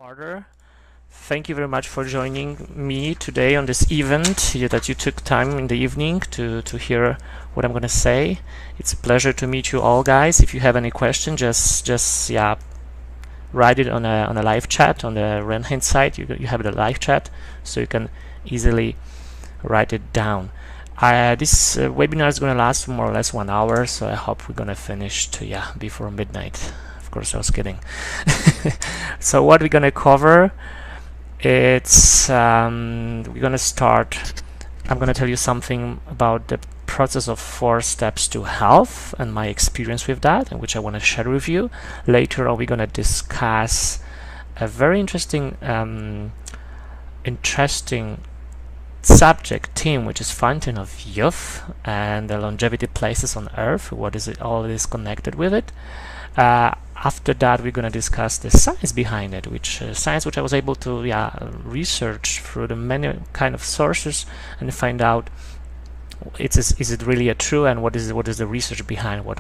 Order. Thank you very much for joining me today on this event, that you took time in the evening to hear what I'm going to say. It's a pleasure to meet you all, guys. If you have any question, just yeah, write it on a live chat on the right-hand side. You have the live chat, so you can easily write it down. This webinar is going to last for more or less 1 hour, so I hope we're going to finish before midnight. Of course, I was kidding. So what we're going to cover, it's we're going to start. I'm going to tell you something about the process of 4 steps to health and my experience with that, and which I want to share with you. Later on, we're going to discuss a very interesting subject theme, which is fountain of youth and the longevity places on Earth. What is it? All is connected with it. After that, we're going to discuss the science behind it, which I was able to research through the many kind of sources and find out is it really a true, and what is the research behind what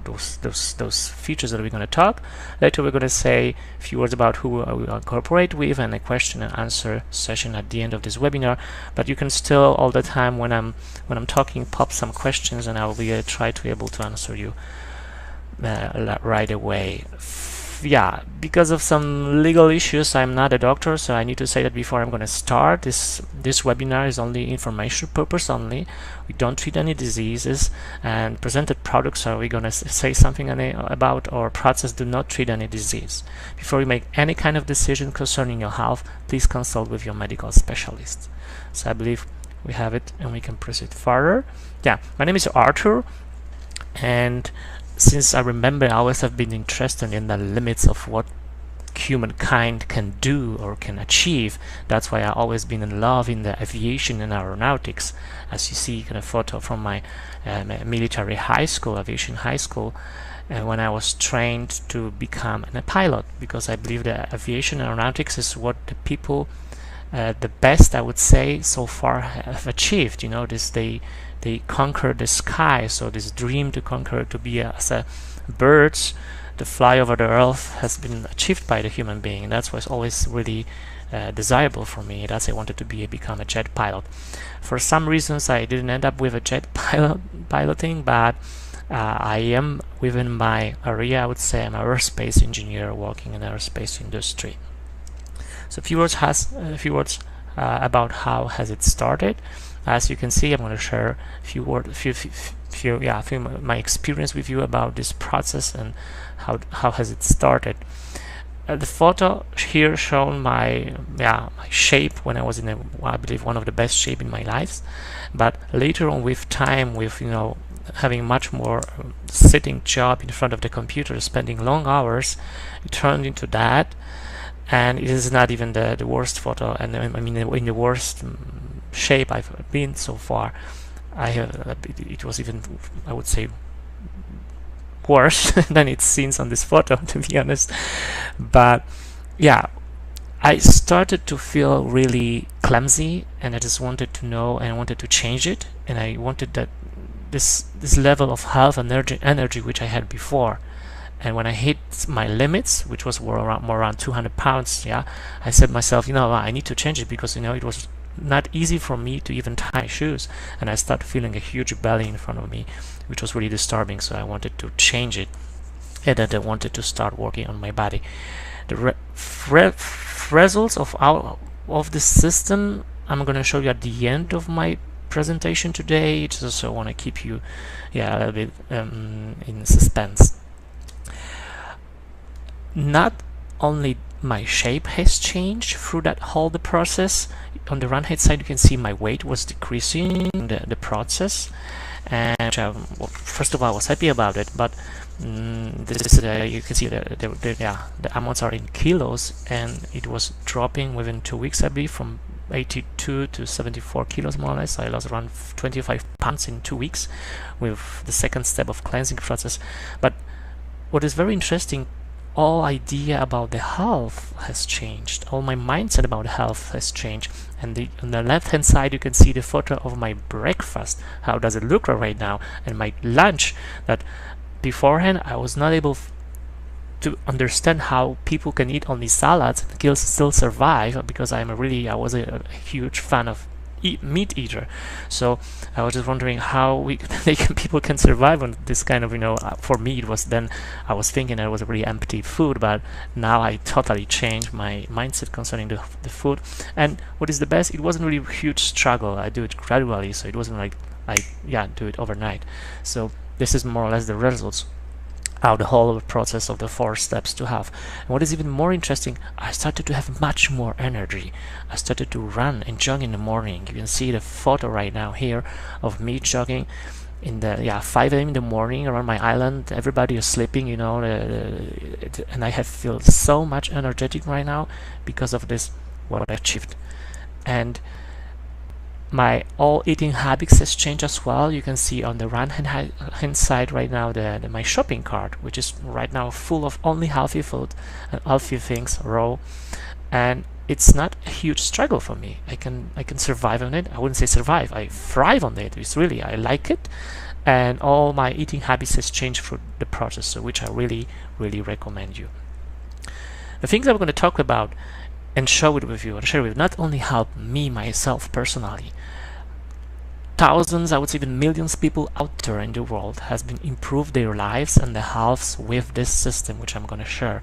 those features that we're going to talk. Later, we're going to say a few words about who we cooperate with, and a question and answer session at the end of this webinar. But you can still all the time when I'm talking pop some questions, and I will be try to able to answer you right away. Because of some legal issues, I'm not a doctor, so I need to say that before I'm going to start. This webinar is only information purpose only. We don't treat any diseases, and presented products are we going to say something about our process do not treat any disease. Before you make any kind of decision concerning your health, please consult with your medical specialist. So I believe we have it and we can proceed further. My name is Arthur, and since I remember, I always have been interested in the limits of what humankind can do or can achieve. That's why I've always been in love in the aviation and aeronautics. As you see, a photo from my military high school, aviation high school, when I was trained to become a pilot, because I believe that aviation and aeronautics is what the people, the best I would say so far have achieved. They conquer the sky, so this dream to conquer, to be as a birds, to fly over the earth, has been achieved by the human being. That's what's always really desirable for me. That's I wanted to become a jet pilot. For some reasons, I didn't end up with a jet piloting, but I am within my area. I would say I'm an aerospace engineer working in the aerospace industry. So a few words about how has it started. As you can see, I'm going to share a few my experience with you about this process and how has it started. The photo here shown my shape when I was in I believe one of the best shape in my life. But later on, with time, with having much more sitting job in front of the computer, spending long hours, it turned into that. And it is not even the worst photo, and I mean in the worst shape I've been so far. It was even, I would say, worse than it seems on this photo, to be honest. But I started to feel really clumsy, and I just wanted to know, and I wanted to change it, and I wanted that this level of health and energy which I had before. And when I hit my limits, which was more around 200 pounds, I said myself, I need to change it, because it was not easy for me to even tie my shoes, and I started feeling a huge belly in front of me, which was really disturbing. So I wanted to change it, and then I wanted to start working on my body. The results of this system I'm going to show you at the end of my presentation today. Just I want to keep you a little bit in suspense. Not only my shape has changed through that whole process. On the right hand side, you can see my weight was decreasing in the process, and first of all, I was happy about it. But this you can see the amounts are in kilos, and it was dropping within 2 weeks, I believe, from 82 to 74 kilos more or less. I lost around 25 pounds in 2 weeks with the second step of cleansing process. But what is very interesting, all idea about the health has changed. All my mindset about health has changed. And on the left hand side, you can see the photo of my breakfast. How does it look right now? And my lunch, that beforehand I was not able to understand how people can eat only salads and still survive, because I was a huge fan of meat eater. So I was just wondering how people can survive on this kind of, for me it was then, I was thinking it was a really empty food, but now I totally changed my mindset concerning the food. And what is the best, it wasn't really a huge struggle. I do it gradually, so it wasn't like I do it overnight. So this is more or less the results out the whole process of the 4 steps to have. And what is even more interesting, I started to have much more energy. I started to run and jog in the morning. You can see the photo right now here of me jogging in the 5 a.m. in the morning around my island. Everybody is sleeping, and I feel so much energetic right now because of this, what I achieved. And my all eating habits has changed as well. You can see on the right hand side right now my shopping cart, which is right now full of only healthy food and healthy things, raw, and it's not a huge struggle for me. I can survive on it. I wouldn't say survive, I thrive on it. It's really, I like it, and all my eating habits has changed through the process, so which I really recommend you. The things I'm going to talk about and show it with you and share with you not only help me myself personally, thousands, I would say even millions of people out there in the world has been improved their lives and their health with this system, which I'm going to share.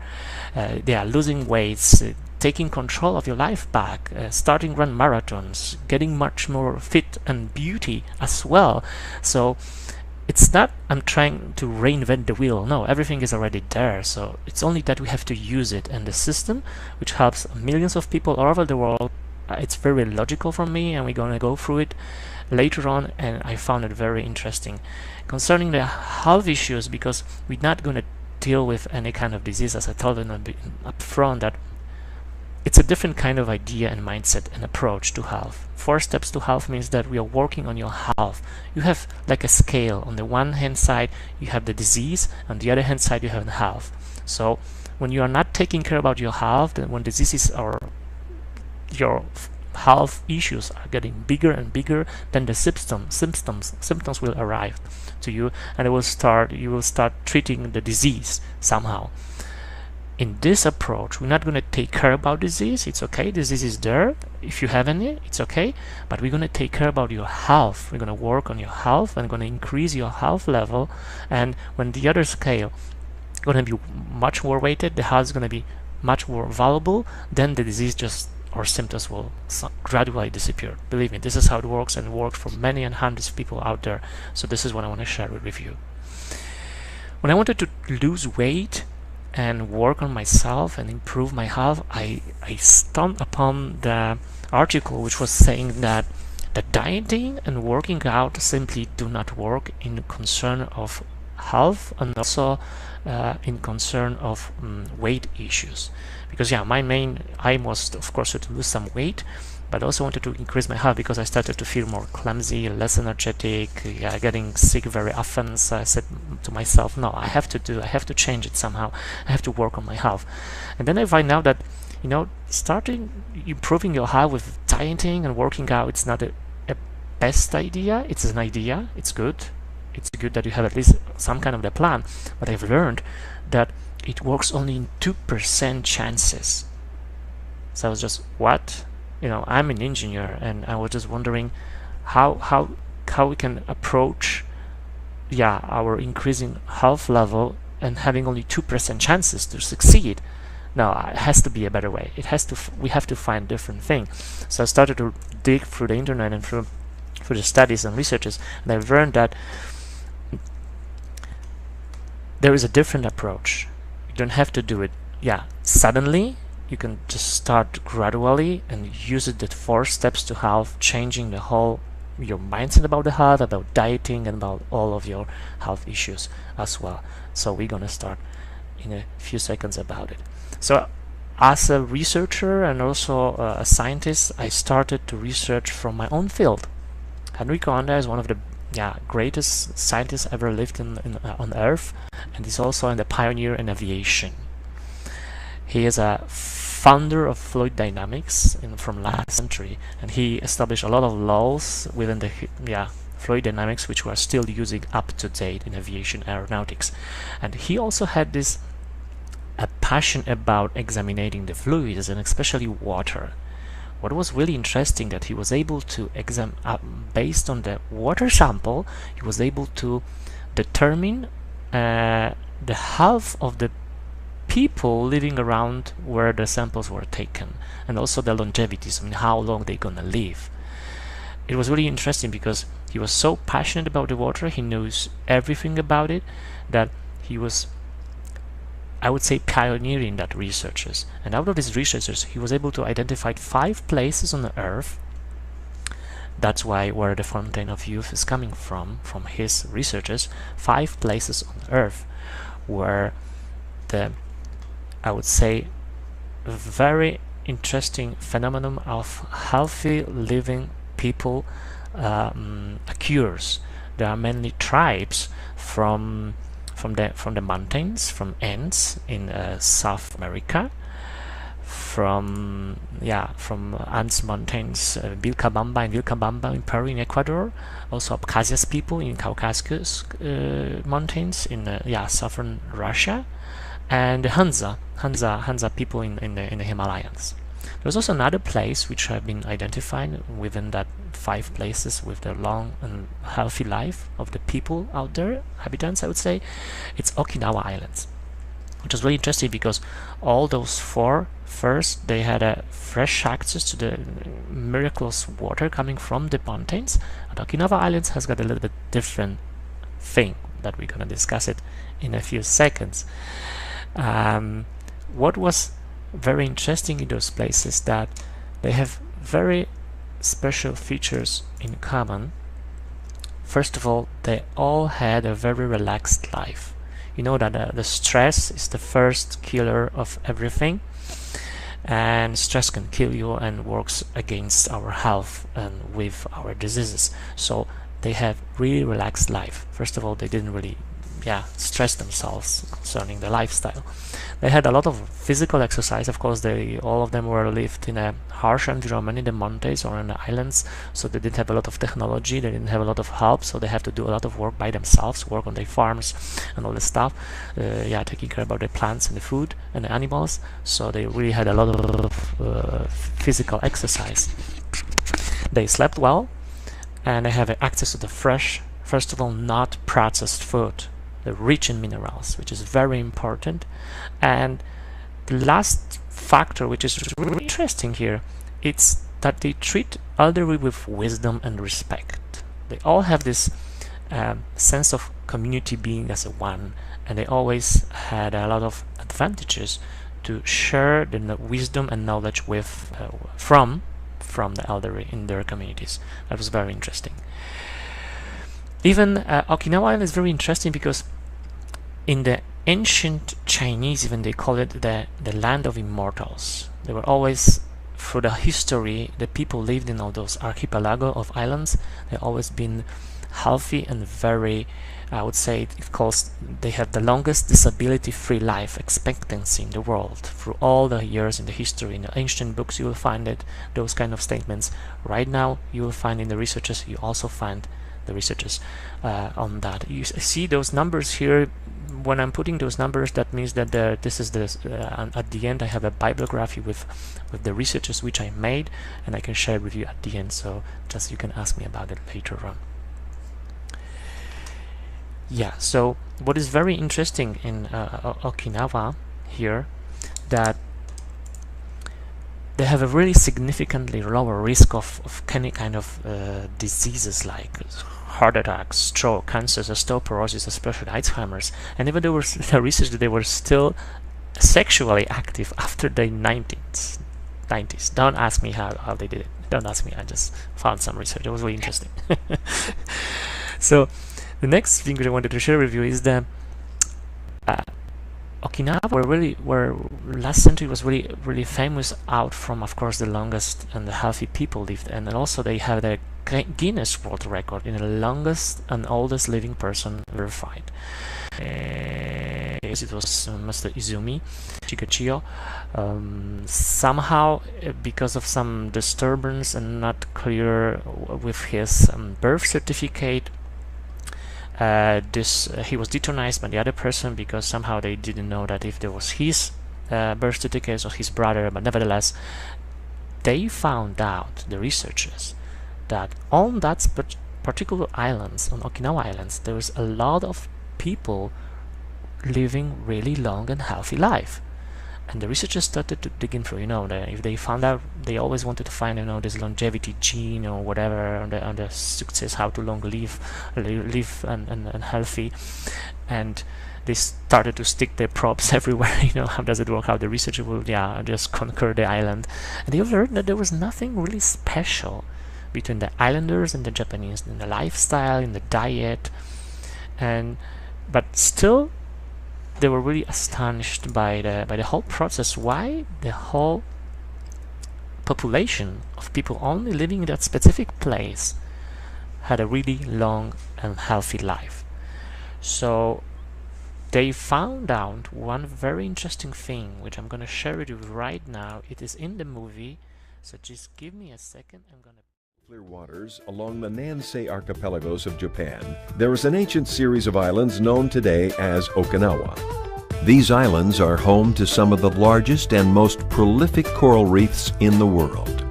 They are losing weights, taking control of your life back, starting run marathons, getting much more fit and beauty as well. So it's not I'm trying to reinvent the wheel. No, everything is already there. So it's only that we have to use it, and the system, which helps millions of people all over the world, it's very logical for me, and we're gonna go through it later on, and I found it very interesting. Concerning the health issues, because we're not gonna deal with any kind of disease, as I told them up front, that it's a different kind of idea and mindset and approach to health. 4 steps to health means that we are working on your health. You have like a scale. On the one hand side, you have the disease. On the other hand side, you have the health. So when you are not taking care about your health, then when diseases or your health issues are getting bigger and bigger, then the symptoms will arrive to you, and you will start treating the disease somehow. In this approach, we're not going to take care about disease. It's okay, disease is there. If you have any, it's okay, but we're going to take care about your health. We're going to work on your health and going to increase your health level. And when the other scale is going to be much more weighted, the health is going to be much more valuable, then the disease or symptoms will gradually disappear. Believe me, this is how it works, and works for many and hundreds of people out there. So this is what I want to share with you. When I wanted to lose weight and work on myself and improve my health, I stumbled upon the article which was saying that the dieting and working out simply do not work in concern of health, and also in concern of weight issues. Because my main aim was, of course, to lose some weight, but also wanted to increase my health because I started to feel more clumsy, less energetic, getting sick very often. So I said to myself, no, I have to change it somehow. I have to work on my health. And then I find out that, starting improving your health with dieting and working out, it's not a best idea. It's an idea. It's good. It's good that you have at least some kind of the plan. But I've learned that it works only in 2% chances. So I was just, what? I'm an engineer, and I was just wondering how we can approach our increasing health level and having only 2% chances to succeed. No, it has to be a better way. We have to find different thing. So I started to dig through the internet and through the studies and researches, and I've learned that there is a different approach. You don't have to do it suddenly. You can just start gradually and use it, the 4 steps to health, changing your mindset about the health, about dieting, and about all of your health issues as well. So we're gonna start in a few seconds about it. So as a researcher and also a scientist, I started to research from my own field. Henry Fonda is one of the greatest scientists ever lived on Earth, and he's also a pioneer in aviation. He is a founder of fluid dynamics from last century, and he established a lot of laws within the fluid dynamics which we are still using up to date in aviation aeronautics. And he also had this passionate about examining the fluids and especially water. What was really interesting that he was able to based on the water sample, he was able to determine the health of the people living around where the samples were taken, and also the longevities, I mean how long they're gonna live. It was really interesting because he was so passionate about the water, he knows everything about it, that he was, I would say, pioneering that researches. And out of these researches, he was able to identify 5 places on the Earth. That's why where the Fountain of Youth is coming from his researches. 5 places on Earth where the, I would say, very interesting phenomenon of healthy living people occurs. There are mainly tribes from the mountains, from Andes in South America, from Andes mountains, Vilcabamba in Peru, in Ecuador, also Abkhazia's people in Caucasus mountains in southern Russia, and the Hansa people in the Himalayas. There's also another place which have been identified within that 5 places with the long and healthy life of the people out there, habitants I would say. It's Okinawa Islands, which is really interesting because all those 4 first they had a fresh access to the miraculous water coming from the mountains, and Okinawa Islands has got a little bit different thing that we're gonna discuss it in a few seconds. What was very interesting in those places that they have very special features in common. First of all, they all had a very relaxed life. You know that the stress is the first killer of everything, and stress can kill you and works against our health and with our diseases. So they have really relaxed life. First of all, they didn't really stress themselves concerning the lifestyle. They had a lot of physical exercise. Of course, all of them were lived in a harsh environment in the mountains or in the islands, so they didn't have a lot of technology, they didn't have a lot of help, so they have to do a lot of work by themselves, work on their farms and all this stuff, taking care about the plants and the food and the animals. So they really had a lot of physical exercise. They slept well, and they have access to the fresh, first of all, not processed food. They're rich in minerals, which is very important. And the last factor, which is really interesting here, it's that they treat elderly with wisdom and respect. They all have this sense of community being as a one, and they always had a lot of advantages to share the wisdom and knowledge with from the elderly in their communities. That was very interesting. Even Okinawa Island is very interesting because in the ancient Chinese, even they call it the land of immortals. They were always, through the history, the people lived in all those archipelago of islands. They've always been healthy and very, I would say, they have the longest disability-free life expectancy in the world. Through all the years in the history, in the ancient books, you will find it, those kind of statements. Right now, you will find in the researches, you also find the researches on that. You see those numbers here. When I'm putting those numbers, that means that this is at the end I have a bibliography with the researches which I made, and I can share with you at the end, so just you can ask me about it later on. Yeah, so what is very interesting in Okinawa here, that they have a really significantly lower risk of any kind of diseases like heart attacks, stroke, cancers, osteoporosis, especially Alzheimer's. And even there was the research that they were still sexually active after the 90s. Don't ask me how they did it. Don't ask me. I just found some research. It was really interesting. So the next thing that I wanted to share with you is the Okinawa, where last century was really famous out from, of course, the longest and the healthy people lived, and also they have the Guinness World Record in the longest and oldest living person verified. It was Mr. Izumi Chikachiyo. Somehow, because of some disturbance and not clear with his birth certificate, he was detonized by the other person, because somehow they didn't know that if there was his birth certificates of his brother, but nevertheless, they found out, the researchers, that on that particular islands, on Okinawa Islands, there was a lot of people living really long and healthy life. And the researchers started to dig in for, if they found out, they always wanted to find, this longevity gene or whatever on the success, how to long live and healthy. And they started to stick their props everywhere. How does it work? How the researcher will, just conquer the island. And they learned that there was nothing really special between the islanders and the Japanese in the lifestyle, in the diet, but still they were really astonished by the whole process. Why the whole population of people only living in that specific place had a really long and healthy life. So they found out one very interesting thing, which I'm going to share with you right now. It is in the movie, so just give me a second. I'm going to clear waters along the Nansei archipelagos of Japan, there is an ancient series of islands known today as Okinawa. These islands are home to some of the largest and most prolific coral reefs in the world.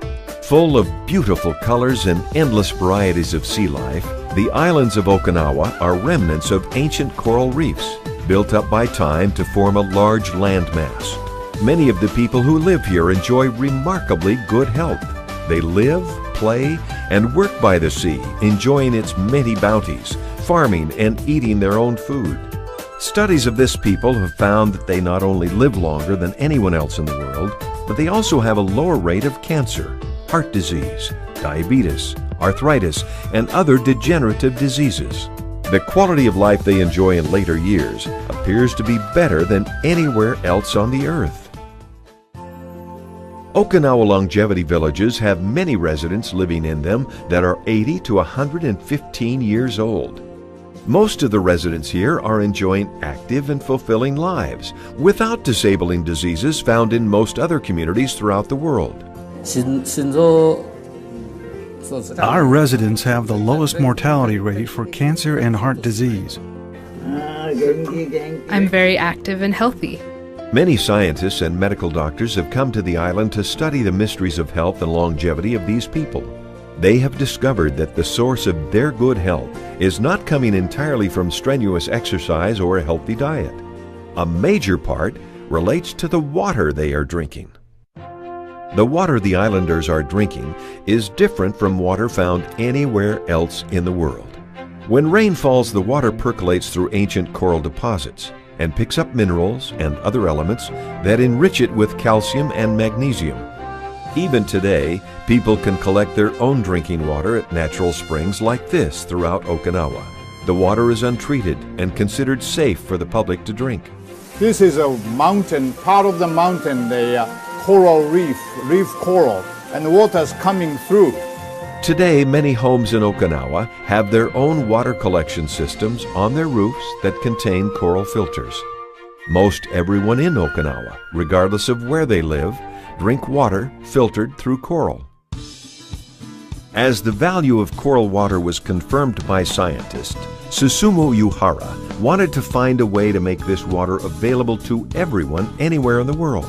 Full of beautiful colors and endless varieties of sea life, the islands of Okinawa are remnants of ancient coral reefs, built up by time to form a large landmass. Many of the people who live here enjoy remarkably good health. They live, play, and work by the sea, enjoying its many bounties, farming and eating their own food. Studies of this people have found that they not only live longer than anyone else in the world, but they also have a lower rate of cancer, heart disease, diabetes, arthritis, and other degenerative diseases. The quality of life they enjoy in later years appears to be better than anywhere else on the earth. Okinawa longevity villages have many residents living in them that are 80 to 115 years old. Most of the residents here are enjoying active and fulfilling lives without disabling diseases found in most other communities throughout the world. Our residents have the lowest mortality rate for cancer and heart disease. I'm very active and healthy. Many scientists and medical doctors have come to the island to study the mysteries of health and longevity of these people. They have discovered that the source of their good health is not coming entirely from strenuous exercise or a healthy diet. A major part relates to the water they are drinking. The water the islanders are drinking is different from water found anywhere else in the world. When rain falls, the water percolates through ancient coral deposits and picks up minerals and other elements that enrich it with calcium and magnesium. Even today, people can collect their own drinking water at natural springs like this throughout Okinawa. The water is untreated and considered safe for the public to drink. This is a mountain, part of the mountain, the coral reef coral, and the water's coming through. Today, many homes in Okinawa have their own water collection systems on their roofs that contain coral filters. Most everyone in Okinawa, regardless of where they live, drink water filtered through coral. As the value of coral water was confirmed by scientists, Susumu Yuhara wanted to find a way to make this water available to everyone anywhere in the world.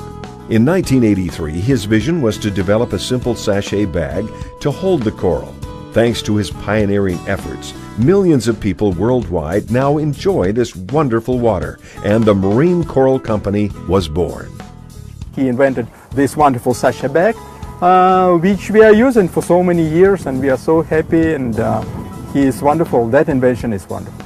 In 1983, his vision was to develop a simple sachet bag to hold the coral. Thanks to his pioneering efforts, millions of people worldwide now enjoy this wonderful water, and the Marine Coral Company was born. He invented this wonderful sachet bag, which we are using for so many years, and we are so happy, and he is wonderful. That invention is wonderful.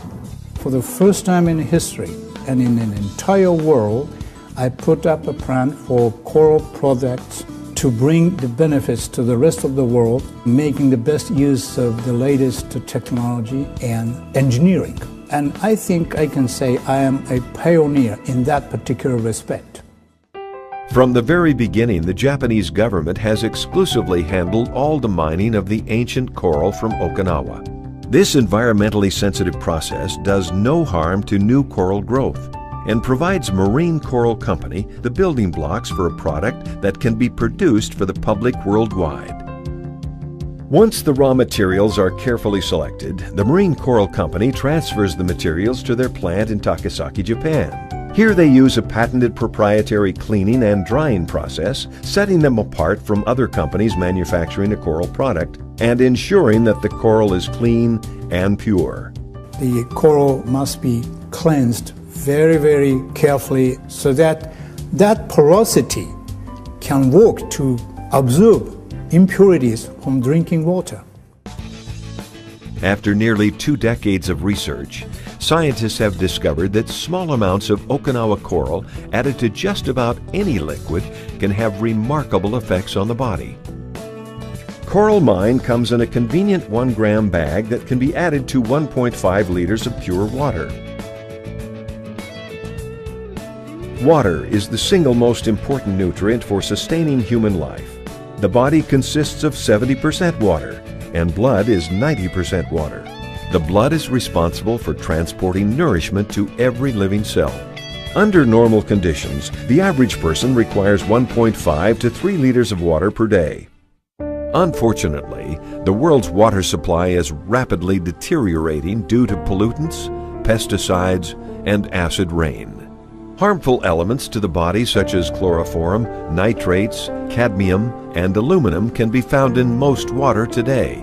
For the first time in history and in an entire world, I put up a plan for coral products to bring the benefits to the rest of the world, making the best use of the latest technology and engineering. And I think I can say I am a pioneer in that particular respect. From the very beginning, the Japanese government has exclusively handled all the mining of the ancient coral from Okinawa. This environmentally sensitive process does no harm to new coral growth and provides Marine Coral Company the building blocks for a product that can be produced for the public worldwide. Once the raw materials are carefully selected, the Marine Coral Company transfers the materials to their plant in Takasaki, Japan. Here they use a patented proprietary cleaning and drying process, setting them apart from other companies manufacturing a coral product and ensuring that the coral is clean and pure. The coral must be cleansed very, very carefully so that that porosity can work to absorb impurities from drinking water. After nearly 2 decades of research, scientists have discovered that small amounts of Okinawa coral added to just about any liquid can have remarkable effects on the body. Coral Mine comes in a convenient 1-gram bag that can be added to 1.5 liters of pure water. Water is the single most important nutrient for sustaining human life. The body consists of 70% water, and blood is 90% water. The blood is responsible for transporting nourishment to every living cell. Under normal conditions, the average person requires 1.5 to 3 liters of water per day. Unfortunately, the world's water supply is rapidly deteriorating due to pollutants, pesticides, and acid rain. Harmful elements to the body such as chloroform, nitrates, cadmium, and aluminum can be found in most water today.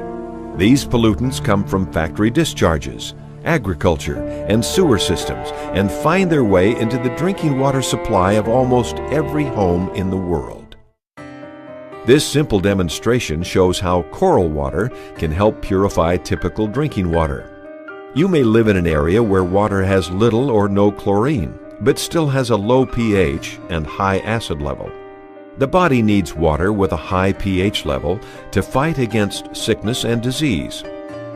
These pollutants come from factory discharges, agriculture, and sewer systems and find their way into the drinking water supply of almost every home in the world. This simple demonstration shows how coral water can help purify typical drinking water. You may live in an area where water has little or no chlorine, but still has a low pH and high acid level. The body needs water with a high pH level to fight against sickness and disease.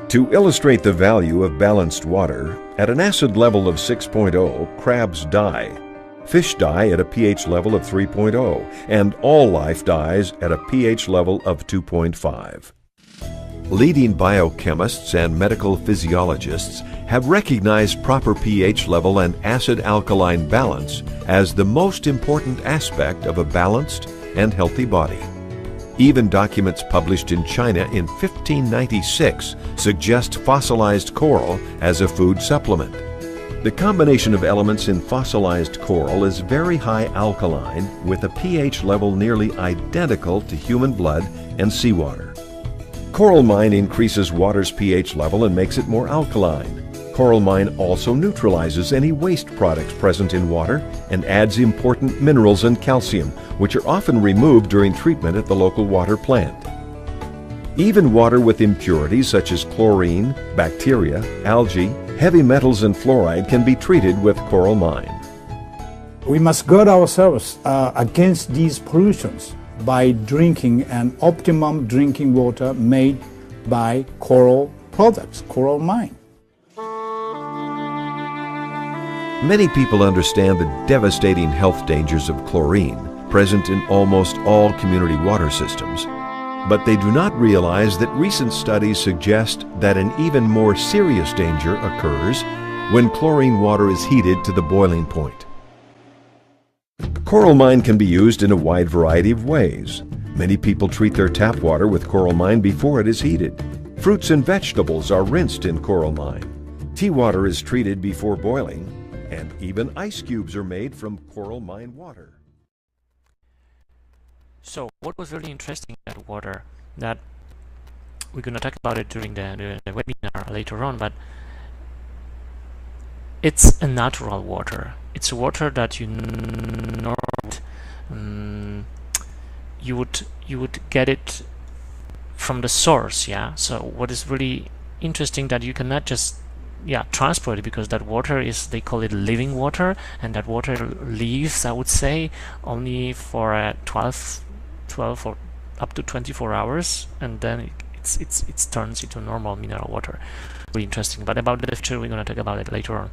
To illustrate the value of balanced water, at an acid level of 6.0, crabs die. Fish die at a pH level of 3.0, and all life dies at a pH level of 2.5. Leading biochemists and medical physiologists have recognized proper pH level and acid-alkaline balance as the most important aspect of a balanced and healthy body. Even documents published in China in 1596 suggest fossilized coral as a food supplement. The combination of elements in fossilized coral is very high alkaline with a pH level nearly identical to human blood and seawater. Coral Mine increases water's pH level and makes it more alkaline. Coral Mine also neutralizes any waste products present in water and adds important minerals and calcium, which are often removed during treatment at the local water plant. Even water with impurities such as chlorine, bacteria, algae, heavy metals, and fluoride can be treated with Coral Mine. We must guard ourselves against these pollutions by drinking an optimum drinking water made by coral products, Coral Mine. Many people understand the devastating health dangers of chlorine, present in almost all community water systems. But they do not realize that recent studies suggest that an even more serious danger occurs when chlorine water is heated to the boiling point. Coral Mine can be used in a wide variety of ways. Many people treat their tap water with Coral Mine before it is heated. Fruits and vegetables are rinsed in Coral Mine. Tea water is treated before boiling, and even ice cubes are made from Coral Mine water. So what was really interesting about water, that we're going to talk about it during the webinar later on, but it's a natural water. It's water that you would get it from the source, yeah. So what is really interesting that you cannot just transport it, because that water is, they call it living water, and that water leaves, I would say, only for 12 or up to 24 hours, and then it turns into normal mineral water. Really interesting. But about the future, we're going to talk about it later on.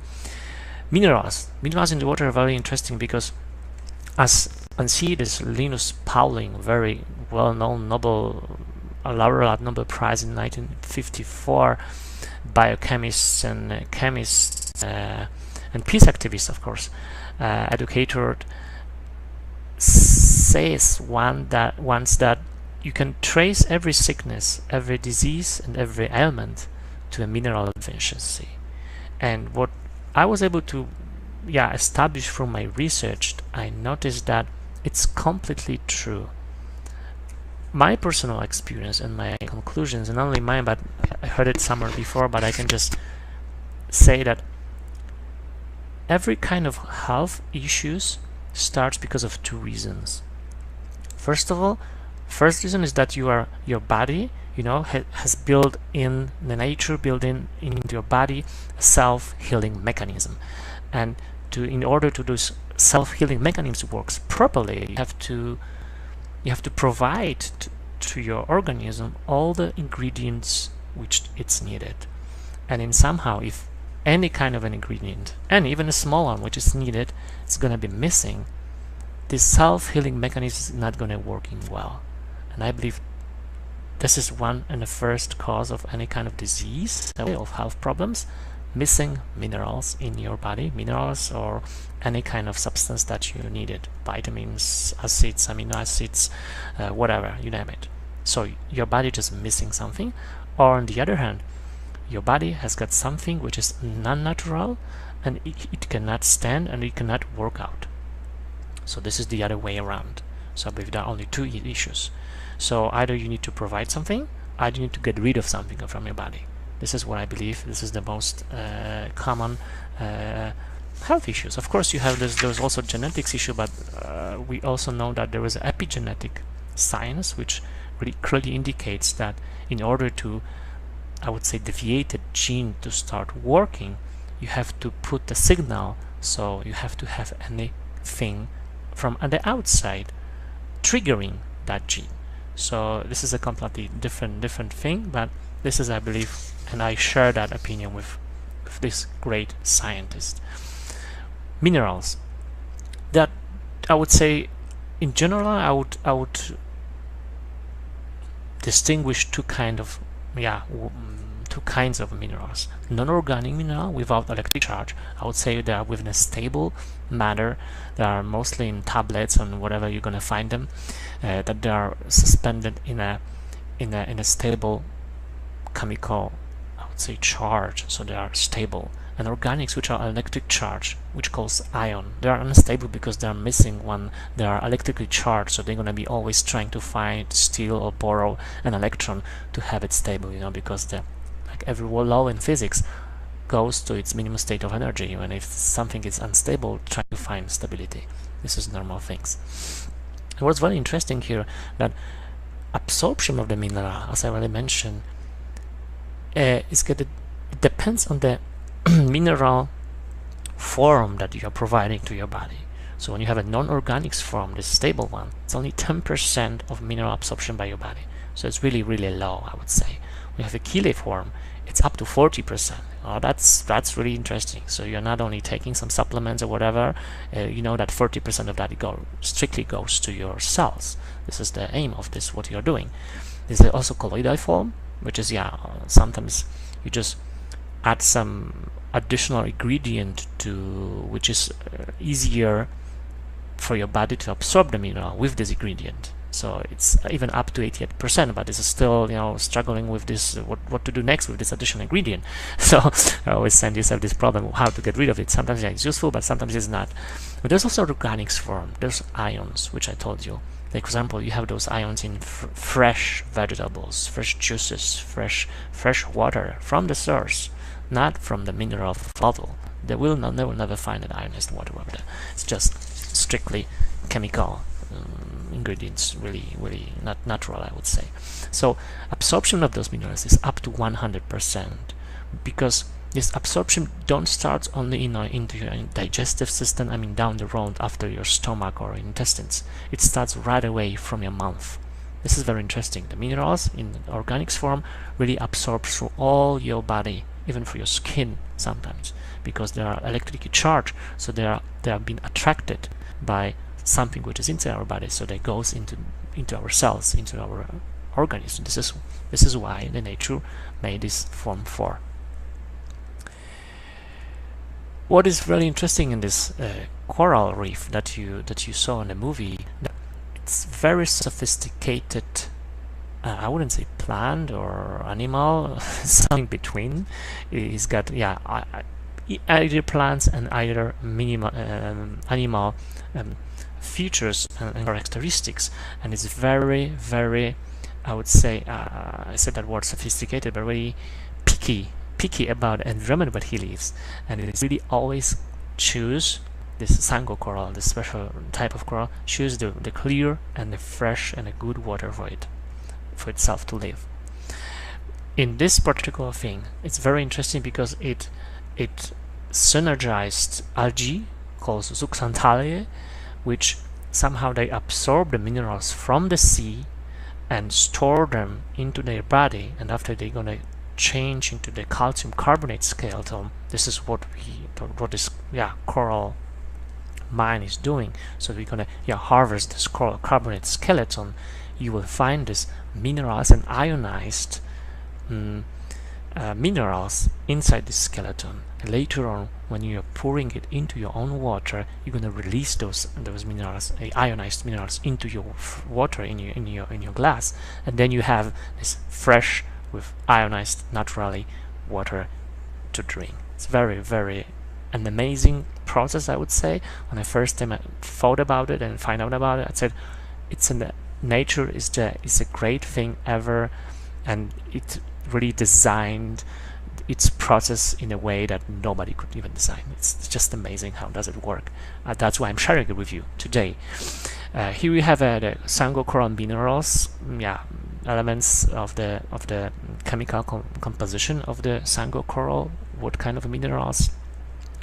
Minerals in the water are very interesting because, as and see this Linus Pauling, very well-known laureate Nobel Prize in 1954, biochemist and chemist and peace activist, of course, educator, says once that you can trace every sickness, every disease, and every ailment to a mineral deficiency. And what I was able to established from my research, I noticed that it's completely true. My personal experience and my conclusions, and not only mine, but I heard it somewhere before, but I can just say that every kind of health issues starts because of two reasons. First of all, first reason is that your body, has built in the nature, built in into your body a self-healing mechanism, and in order to do self-healing mechanisms works properly, you have to provide to your organism all the ingredients which it's needed. And in somehow, if any kind of an ingredient, and even a small one which is needed, it's going to be missing, this self-healing mechanism is not going to working well. And I believe this is one and the first cause of any kind of disease, of health problems, missing minerals in your body, minerals or any kind of substance that you needed, vitamins, acids, amino acids, whatever, you name it. So your body just missing something, or on the other hand, your body has got something which is non-natural and it cannot stand and it cannot work out. So this is the other way around. So I believe there are only two issues. So either you need to provide something, either you need to get rid of something from your body. This is what I believe. This is the most common health issues. Of course, you have there's also genetics issue, but we also know that there is epigenetic science which really clearly indicates that in order to, I would say, deviate a gene to start working, you have to put the signal. So you have to have anything from the outside triggering that gene. So this is a completely different thing, but this is, I believe, and I share that opinion with this great scientist. Minerals, that I would say in general, I would distinguish two kinds of minerals. Non-organic mineral without electric charge, I would say they are within a stable matter. They are mostly in tablets and whatever you're gonna find them, that they are suspended in a stable chemical, I would say, charge, so they are stable. And organics, which are electric charge, which calls ion, they are unstable because they are missing one. They are electrically charged, so they're going to be always trying to find, steal, or borrow an electron to have it stable, because like every law in physics goes to its minimum state of energy. And if something is unstable, try to find stability. This is normal things. And what's very interesting here, that absorption of the mineral, as I already mentioned, it depends on the mineral form that you are providing to your body. So when you have a non-organics form, the stable one, it's only 10% of mineral absorption by your body. So it's really, really low, I would say. When you have a chelae form, it's up to 40%. Oh, that's really interesting. So you're not only taking some supplements or whatever, you know that 40% of that strictly goes to your cells. This is the aim of this, what you're doing. There's also colloidal form, which is, sometimes you just add some additional ingredient which is easier for your body to absorb the mineral with this ingredient. So it's even up to 88%, but this is still, struggling with this, what to do next with this additional ingredient. So I always find yourself this problem, how to get rid of it. Sometimes it's useful, but sometimes it's not. But there's also organics form. There's ions, which I told you. Like, for example, you have those ions in fresh vegetables, fresh juices, fresh water from the source, not from the mineral bottle. They will never find an ionized water over there. It's just strictly chemical ingredients, really not natural, I would say. So absorption of those minerals is up to 100%, because this absorption don't start only into your digestive system, down the road after your stomach or intestines. It starts right away from your mouth. This is very interesting. The minerals in organics form really absorb through all your body, even for your skin sometimes, because they are electrically charged, so they are being attracted by something which is inside our body, so they goes into our cells, into our organism. This is why the nature made this form 4. What is really interesting in this coral reef that you saw in the movie, it's very sophisticated. I wouldn't say plant or animal, something between. He's got either plants and either animal features and characteristics, and it's very, very, I would say, I said that word sophisticated, but very picky about the environment where he lives, and it is really always choose this sango coral, this special type of coral, choose the clear and the fresh and the good water for itself to live. In this particular thing, it's very interesting because it synergized algae called zooxanthellae, which somehow they absorb the minerals from the sea and store them into their body, and after they're gonna change into the calcium carbonate skeleton. This is what this coral mine is doing. So we're gonna harvest this coral carbonate skeleton. You will find this minerals and ionized minerals inside the skeleton. Later on, when you're pouring it into your own water, you're gonna release those minerals, ionized minerals, into your water in your glass, and then you have this fresh with ionized naturally water to drink. It's very, very an amazing process, I would say. When I first time I thought about it and find out about it, I said nature is a great thing ever, and it really designed its process in a way that nobody could even design. It's just amazing how does it work. That's why I'm sharing it with you today. Here we have the sango coral minerals, elements of the chemical composition of the sango coral. What kind of minerals?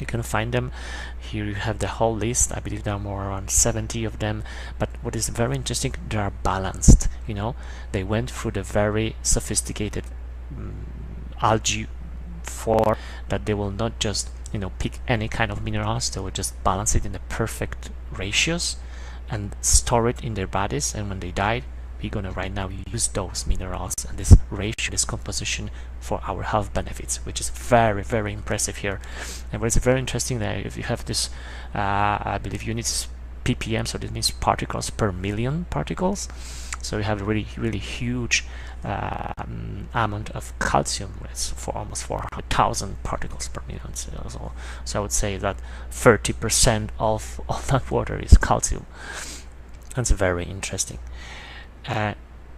You can find them here. You have the whole list. I believe there are more around 70 of them, but what is very interesting, they are balanced. They went through the very sophisticated algae for that. They will not just pick any kind of minerals. They will just balance it in the perfect ratios and store it in their bodies, and when they die, we're gonna right now use those minerals and this ratio, this composition, for our health benefits, which is very, very impressive here. And what is very interesting that if you have this I believe units ppm, so this means particles per million particles, so you have a really, really huge amount of calcium. It's for almost 400,000 particles per million. So I would say that 30% of all that water is calcium. That's very interesting.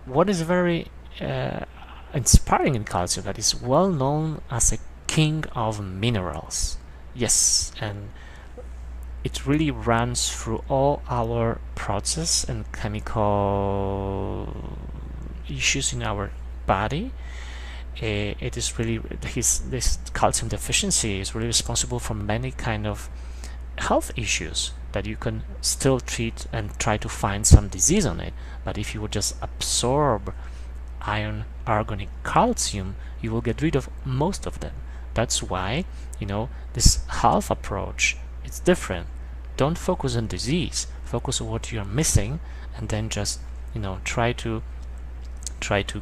What is very inspiring in calcium, that is well known as a king of minerals. Yes, and it really runs through all our process and chemical issues in our body. It is really this calcium deficiency is really responsible for many kind of health issues that you can still treat and try to find some disease on it. But if you would just absorb iron, organic calcium, you will get rid of most of them. That's why this health approach, it's different. Don't focus on disease, focus on what you're missing, and then just try to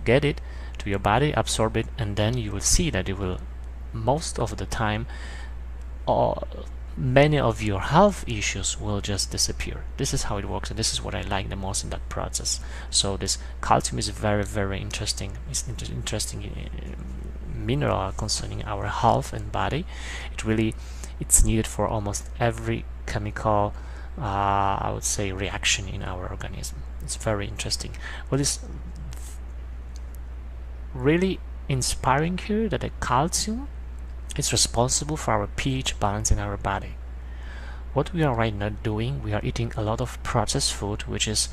get it to your body, absorb it, and then you will see that it will, most of the time, many of your health issues will just disappear. This is how it works, and this is what I like the most in that process. So this calcium is very, very interesting. It's interesting mineral concerning our health and body. It's needed for almost every chemical I would say reaction in our organism. It's very interesting. What is really inspiring here, that the calcium is responsible for our pH balance in our body. What we are right now doing, we are eating a lot of processed food, which is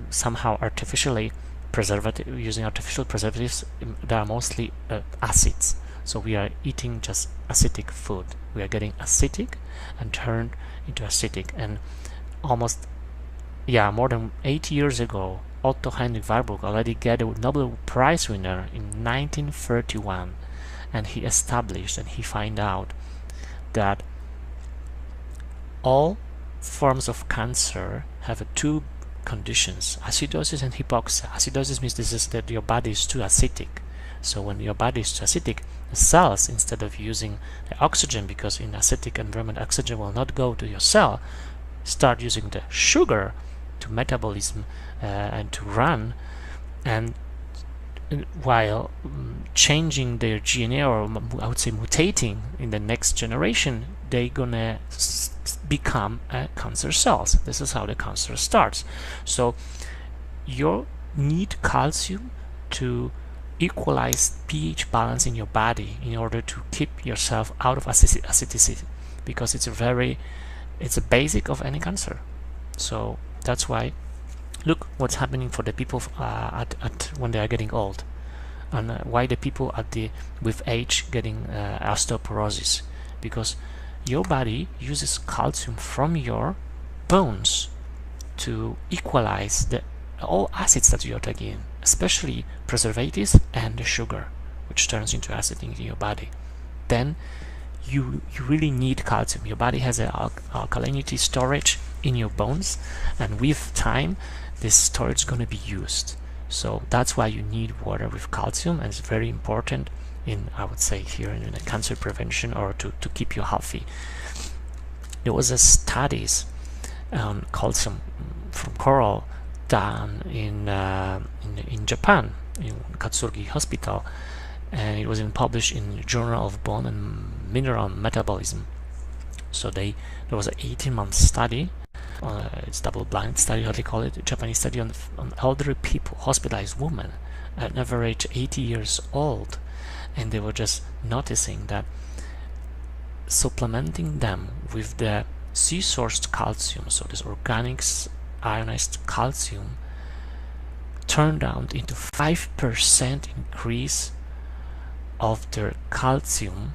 somehow artificially using artificial preservatives that are mostly acids. So we are eating just acidic food. We are getting acidic and turned into acidic. And almost more than 80 years ago, Otto Heinrich Warburg already got a Nobel Prize winner in 1931. And he established and he found out that all forms of cancer have two conditions: acidosis and hypoxia. Acidosis means this is that your body is too acidic. So when your body is too acidic, the cells, instead of using the oxygen, because in acidic environment oxygen will not go to your cell, start using the sugar to metabolism and to run. And while changing their DNA, or I would say mutating in the next generation, they're gonna become cancer cells. This is how the cancer starts. So you need calcium to equalize pH balance in your body in order to keep yourself out of acidity, because it's a basic of any cancer. So that's why look what's happening for the people when they are getting old, and why the people with age getting osteoporosis, because your body uses calcium from your bones to equalize all acids that you're taking in, especially preservatives and the sugar, which turns into acid in your body. Then you really need calcium. Your body has an alkalinity storage in your bones, and with time this storage is going to be used. So that's why you need water with calcium, and it's very important in, I would say, here in cancer prevention, or to keep you healthy. There was a studies on calcium from coral done in Japan, in Katsugi Hospital, and it was published in Journal of Bone and Mineral Metabolism. So there was an 18-month study. It's double-blind study, how they call it, a Japanese study on elderly people, hospitalized women, at an average 80 years old, and they were just noticing that supplementing them with the sea-sourced calcium, so this organics ionized calcium, turned out into 5% increase of their calcium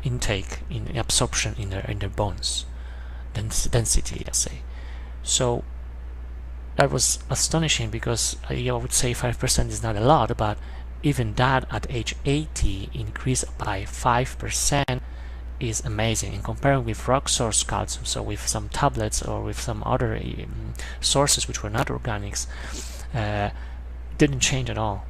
intake in absorption in their bones density, let's say. So that was astonishing, because I would say 5% is not a lot, but even that at age 80 increase by 5% is amazing. And comparing with rock source calcium, so with some tablets or with some other sources which were not organics, didn't change at all.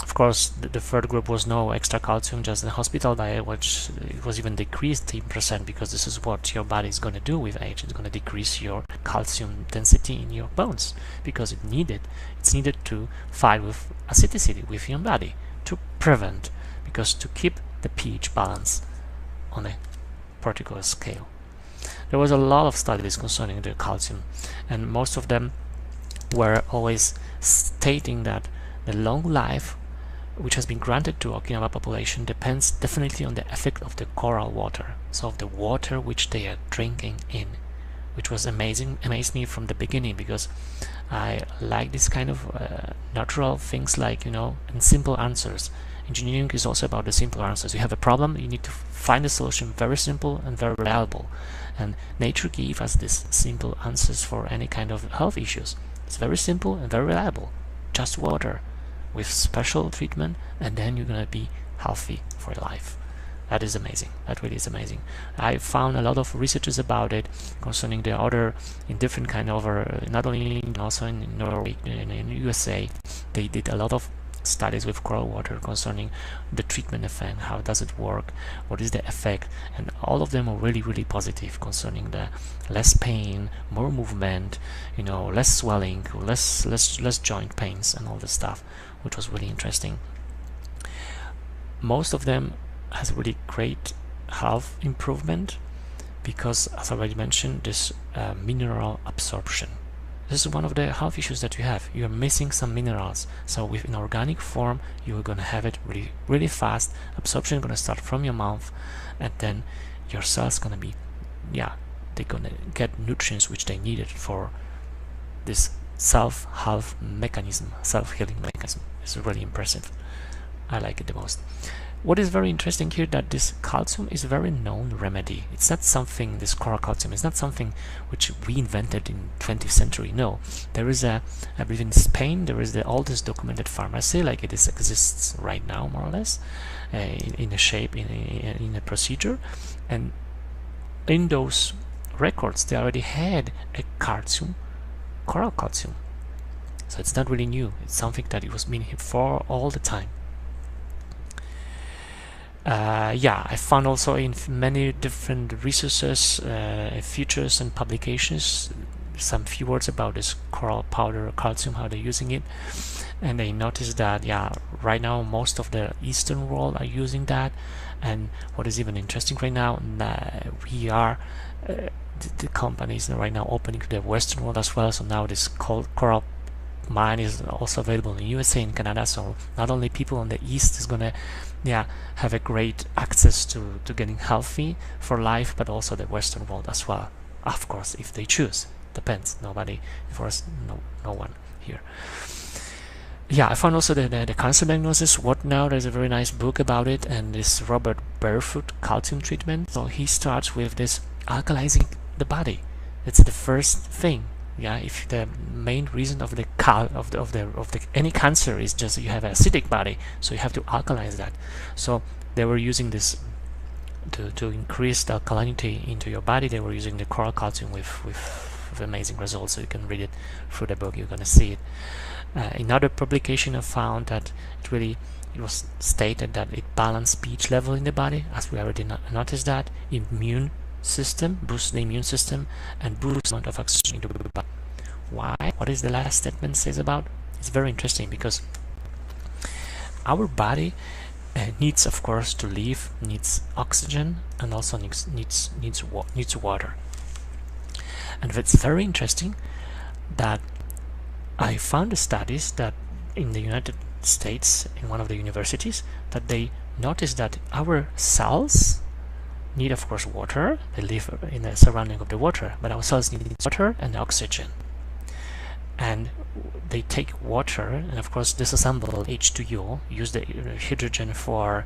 Of course, the third group was no extra calcium, just the hospital diet, which was even decreased 10%, because this is what your body is going to do with age. It's going to decrease your calcium density in your bones, because it's needed to fight with acidity within your body, to prevent, because to keep the pH balance on a particular scale. There was a lot of studies concerning the calcium, and most of them were always stating that the long life which has been granted to Okinawa population depends definitely on the effect of the coral water, so of the water which they are drinking in, which was amazed me from the beginning, because I like this kind of natural things, like, you know, and simple answers. Engineering is also about the simple answers. You have a problem, you need to find a solution, very simple and very reliable, and nature gives us these simple answers for any kind of health issues. It's very simple and very reliable, just water with special treatment, and then you're gonna be healthy for life. That is amazing. That really is amazing. I found a lot of researches about it concerning the other, in different kind of, not only in England, also in Norway, in USA. They did a lot of studies with coral water concerning the treatment effect, how does it work, what is the effect, and all of them are really positive concerning the less pain, more movement, you know, less swelling, less joint pains, and all this stuff, which was really interesting. Most of them has really great health improvement, because, as I already mentioned, this mineral absorption. This is one of the health issues that you have. You're missing some minerals. So with an organic form, you're gonna have it really fast. Absorption is gonna start from your mouth, and then your cells gonna be, they're gonna get nutrients which they needed for this self-health mechanism, self-healing mechanism. It's really impressive. I like it the most. What is very interesting here, that this calcium is a very known remedy. It's not something, this coral calcium is not something which we invented in 20th century. No, there is I believe in Spain, there is the oldest documented pharmacy, like it exists right now, more or less, in a shape, in a procedure, and in those records they already had a coral calcium. So it's not really new. It's something that it was being here for all the time. I found also in many different resources, features and publications some few words about this coral powder calcium, how they're using it, and they noticed that right now most of the Eastern world are using that. And what is even interesting right now, we are the companies right now opening to the Western world as well. So now this coral mine is also available in USA and Canada. So not only people on the East is gonna have a great access to getting healthy for life, but also the Western world as well, of course, if they choose. Depends. Nobody, for us, no one here. I found also the cancer diagnosis. What now? There's a very nice book about it, and this Robert Barefoot calcium treatment. So he starts with this alkalizing the body. It's the first thing. If the main reason of the any cancer is just you have an acidic body, so you have to alkalize that. So they were using this to increase the alkalinity into your body. They were using the coral calcium with amazing results. So you can read it through the book. You're gonna see it. In other publication, I found that it was stated that it balanced pH level in the body, as we already noticed that. Immune system, boosts the immune system, and boosts the amount of oxygen into the body. Why? What is the last statement says about? It's very interesting because our body needs, of course, to live, needs oxygen, and also needs water. And it's very interesting that I found the studies that in the United States, in one of the universities, that they noticed that our cells need, of course, water. They live in the surrounding of the water, but our cells need water and oxygen. And they take water and, of course, disassemble H2O, use the hydrogen for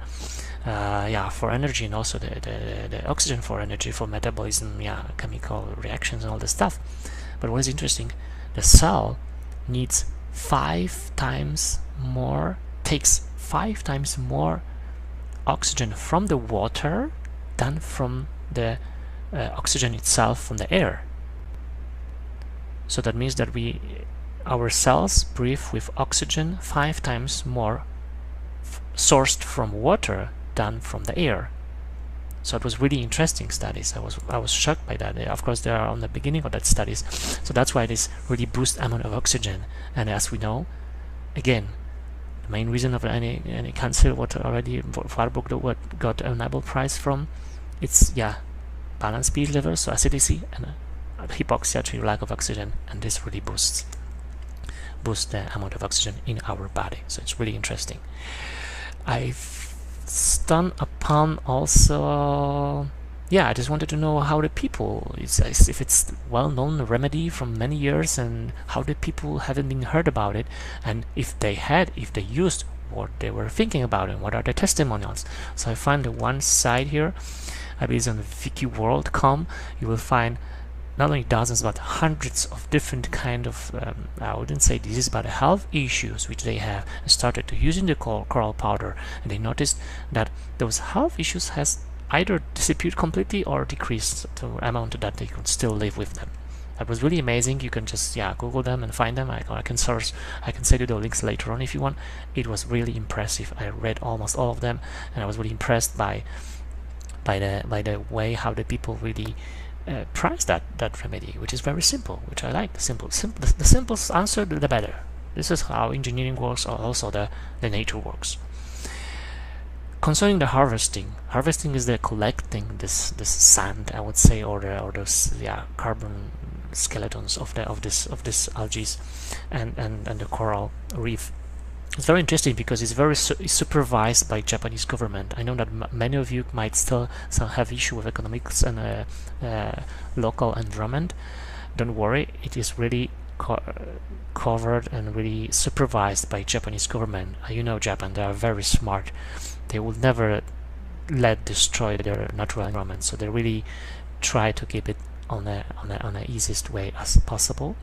energy, and also the oxygen for energy, for metabolism, chemical reactions and all this stuff. But what is interesting, the cell needs 5 times more, takes 5 times more oxygen from the water than from the oxygen itself from the air. So that means that our cells breathe with oxygen 5 times more sourced from water than from the air. So it was really interesting studies. I was shocked by that. Of course, they are on the beginning of that studies. So that's why this really boosts amount of oxygen. And as we know, again, the main reason of any cancer, what already Warburg got a Nobel Prize from, it's balanced pH level, so acidity, and hypoxia to lack of oxygen, and this really boosts the amount of oxygen in our body. So it's really interesting. I've stumbled upon also, I just wanted to know how the people, if it's well-known remedy from many years, and how the people haven't been heard about it, and if they used what they were thinking about it, what are the testimonials. So I found the one site here, I believe it's on wikiworld.com. You will find not only dozens but hundreds of different kind of I wouldn't say diseases, but health issues which they have started to using the coral powder, and they noticed that those health issues has either disappeared completely or decreased to an amount that they could still live with them. That was really amazing. You can just Google them and find them. I can send you the links later on if you want. It was really impressive. I read almost all of them, and I was really impressed by the way how the people really price that remedy, which is very simple, which I like. The simplest answer, the better. This is how engineering works, or also the nature works. Concerning the harvesting is the collecting this sand, I would say, or those carbon skeletons of this algae and the coral reef. It's very interesting because it's very supervised by Japanese government. I know that many of you might still have issue with economics and local environment. Don't worry, it is really covered and really supervised by Japanese government. You know Japan, they are very smart. They will never destroy their natural environment, so they really try to keep it on the easiest way as possible.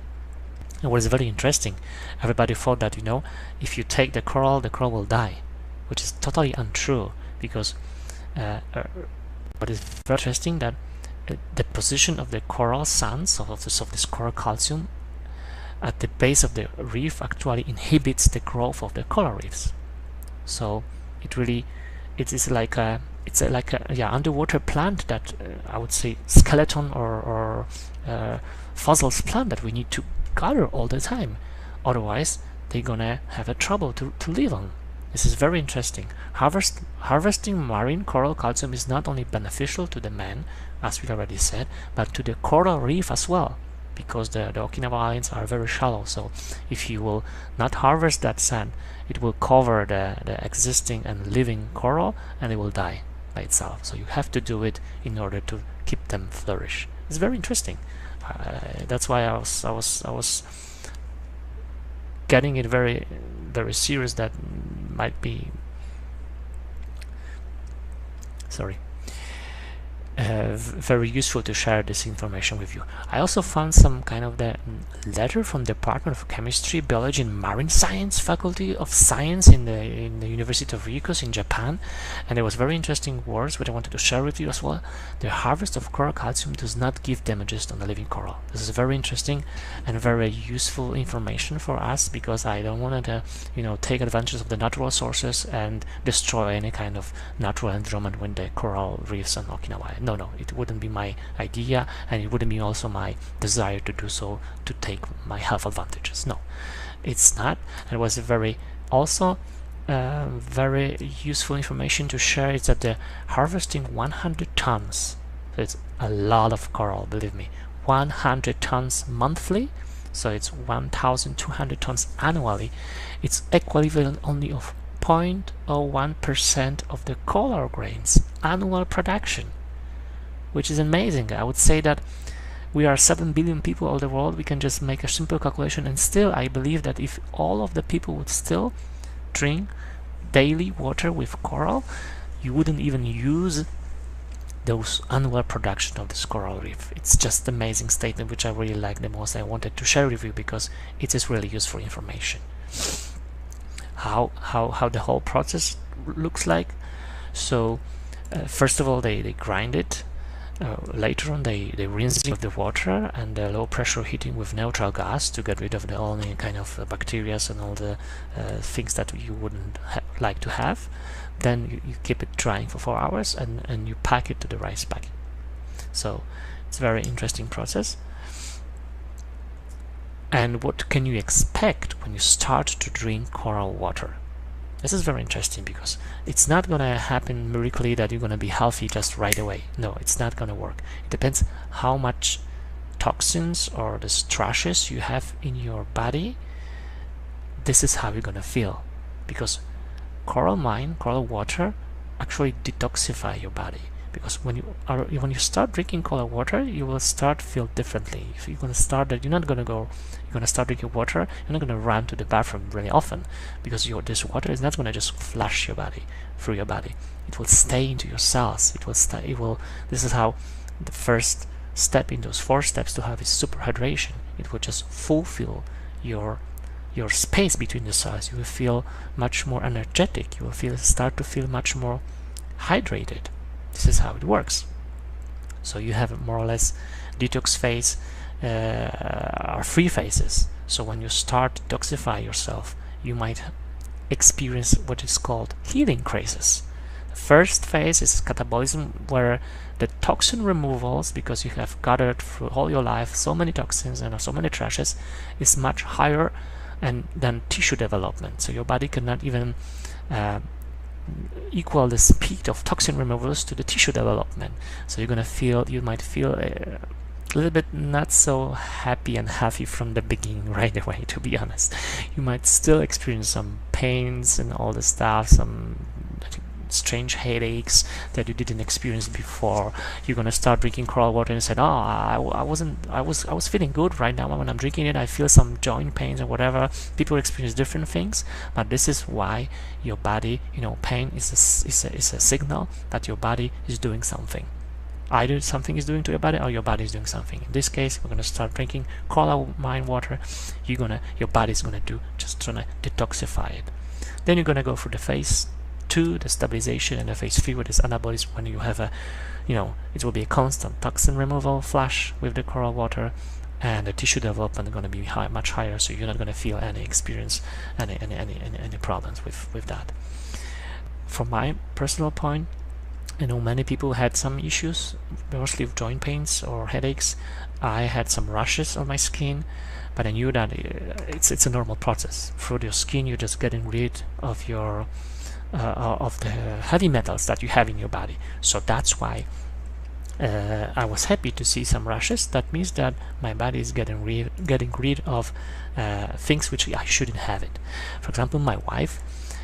And what is very interesting, everybody thought that if you take the coral will die, which is totally untrue, because what is very interesting that the position of the coral sands of this coral calcium at the base of the reef actually inhibits the growth of the coral reefs. So it is like it's like a underwater plant that I would say skeleton or fossils plant that we need to gather all the time. Otherwise, they're gonna have a trouble to live on. This is very interesting. Harvesting marine coral calcium is not only beneficial to the man, as we already said, but to the coral reef as well, because the Okinawa Islands are very shallow. So if you will not harvest that sand, it will cover the existing and living coral, and it will die by itself. So you have to do it in order to keep them flourish. It's very interesting. That's why I was getting it very serious. That might be very useful to share this information with you. I also found some kind of the letter from the Department of Chemistry, Biology and Marine Science Faculty of Science in the University of Ryukyu in Japan, and there was very interesting words which I wanted to share with you as well. The harvest of coral calcium does not give damages on the living coral. This is very interesting and very useful information for us, because I don't want to take advantage of the natural sources and destroy any kind of natural environment with the coral reefs on Okinawa. No, it wouldn't be my idea, and it wouldn't be also my desire to do so to take my health advantages. No, it's not. And it was very useful information to share. Is that the harvesting 100 tons, so it's a lot of coral, believe me, 100 tons monthly, so it's 1,200 tons annually. It's equivalent only of 0.01% of the coral grains annual production, which is amazing. I would say that we are 7 billion people all over the world. We can just make a simple calculation, and still I believe that if all of the people would still drink daily water with coral, you wouldn't even use those annual production of this coral reef. It's just an amazing statement which I really like the most. I wanted to share with you because it is really useful information. How the whole process looks like. So first of all, they grind it. Later on, they rinse it with the water and the low pressure heating with neutral gas to get rid of the only kind of bacteria and all the things that you wouldn't like to have. Then you keep it drying for 4 hours, and you pack it to the rice packing. So it's a very interesting process. And what can you expect when you start to drink coral water? This is very interesting, because it's not gonna happen miraculously that you're gonna be healthy just right away. No, it's not gonna work. It depends how much toxins or the trashes you have in your body. This is how you're gonna feel, because coral water actually detoxify your body. Because when you start drinking coral water, you will start feel differently. If you're gonna start that, you're gonna start drinking water. You're not gonna run to the bathroom really often, because this water is not gonna just flush your body through your body. It will stay into your cells. This is how the first step in those 4 steps to have is superhydration. It will just fulfill your space between the cells. You will feel much more energetic. You will start to feel much more hydrated. This is how it works. So you have more or less detox phase or 3 phases. So when you start to detoxify yourself, you might experience what is called healing crisis. The first phase is catabolism, where the toxin removals, because you have gathered through all your life so many toxins and so many trashes, is much higher than tissue development. So your body cannot even equal the speed of toxin removals to the tissue development. So you might feel a little bit not so happy and healthy from the beginning right away, to be honest. You might still experience some pains and all the stuff, some strange headaches that you didn't experience before. You're gonna start drinking coral water and said, oh, I was feeling good right now. When I'm drinking it, I feel some joint pains or whatever. People experience different things, but this is why your body, pain is a signal that your body is doing something. Either something is doing to your body, or your body is doing something. In this case, we're gonna start drinking coral mine water. Your body's gonna detoxify it. Then you're gonna go through the phase 2, the stabilization, and the phase 3, which is anabolism, when you have it will be a constant toxin removal flush with the coral water, and the tissue development is going to be much higher, so you're not going to feel any problems with that. From my personal point, I know many people had some issues, mostly with joint pains or headaches. I had some rashes on my skin, but I knew that it's a normal process. Through your skin, you're just getting rid of your of the heavy metals that you have in your body. So that's why I was happy to see some rashes. That means that my body is getting rid of things which I shouldn't have it. For example, my wife,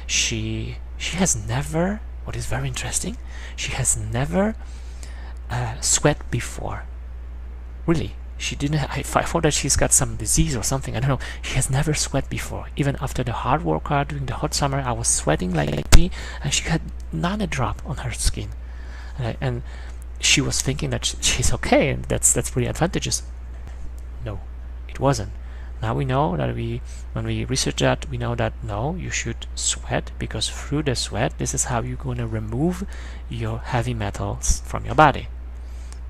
she has never, what is very interesting, she has never sweat before. Really, she didn't. I thought that she's got some disease or something. I don't know. She has never sweat before. Even after the hard workout during the hot summer, I was sweating like me, and she had not a drop on her skin. And she was thinking that she's okay, and that's really advantageous. No, it wasn't. Now we know that when we research that, we know that no, you should sweat, because through the sweat, this is how you're going to remove your heavy metals from your body,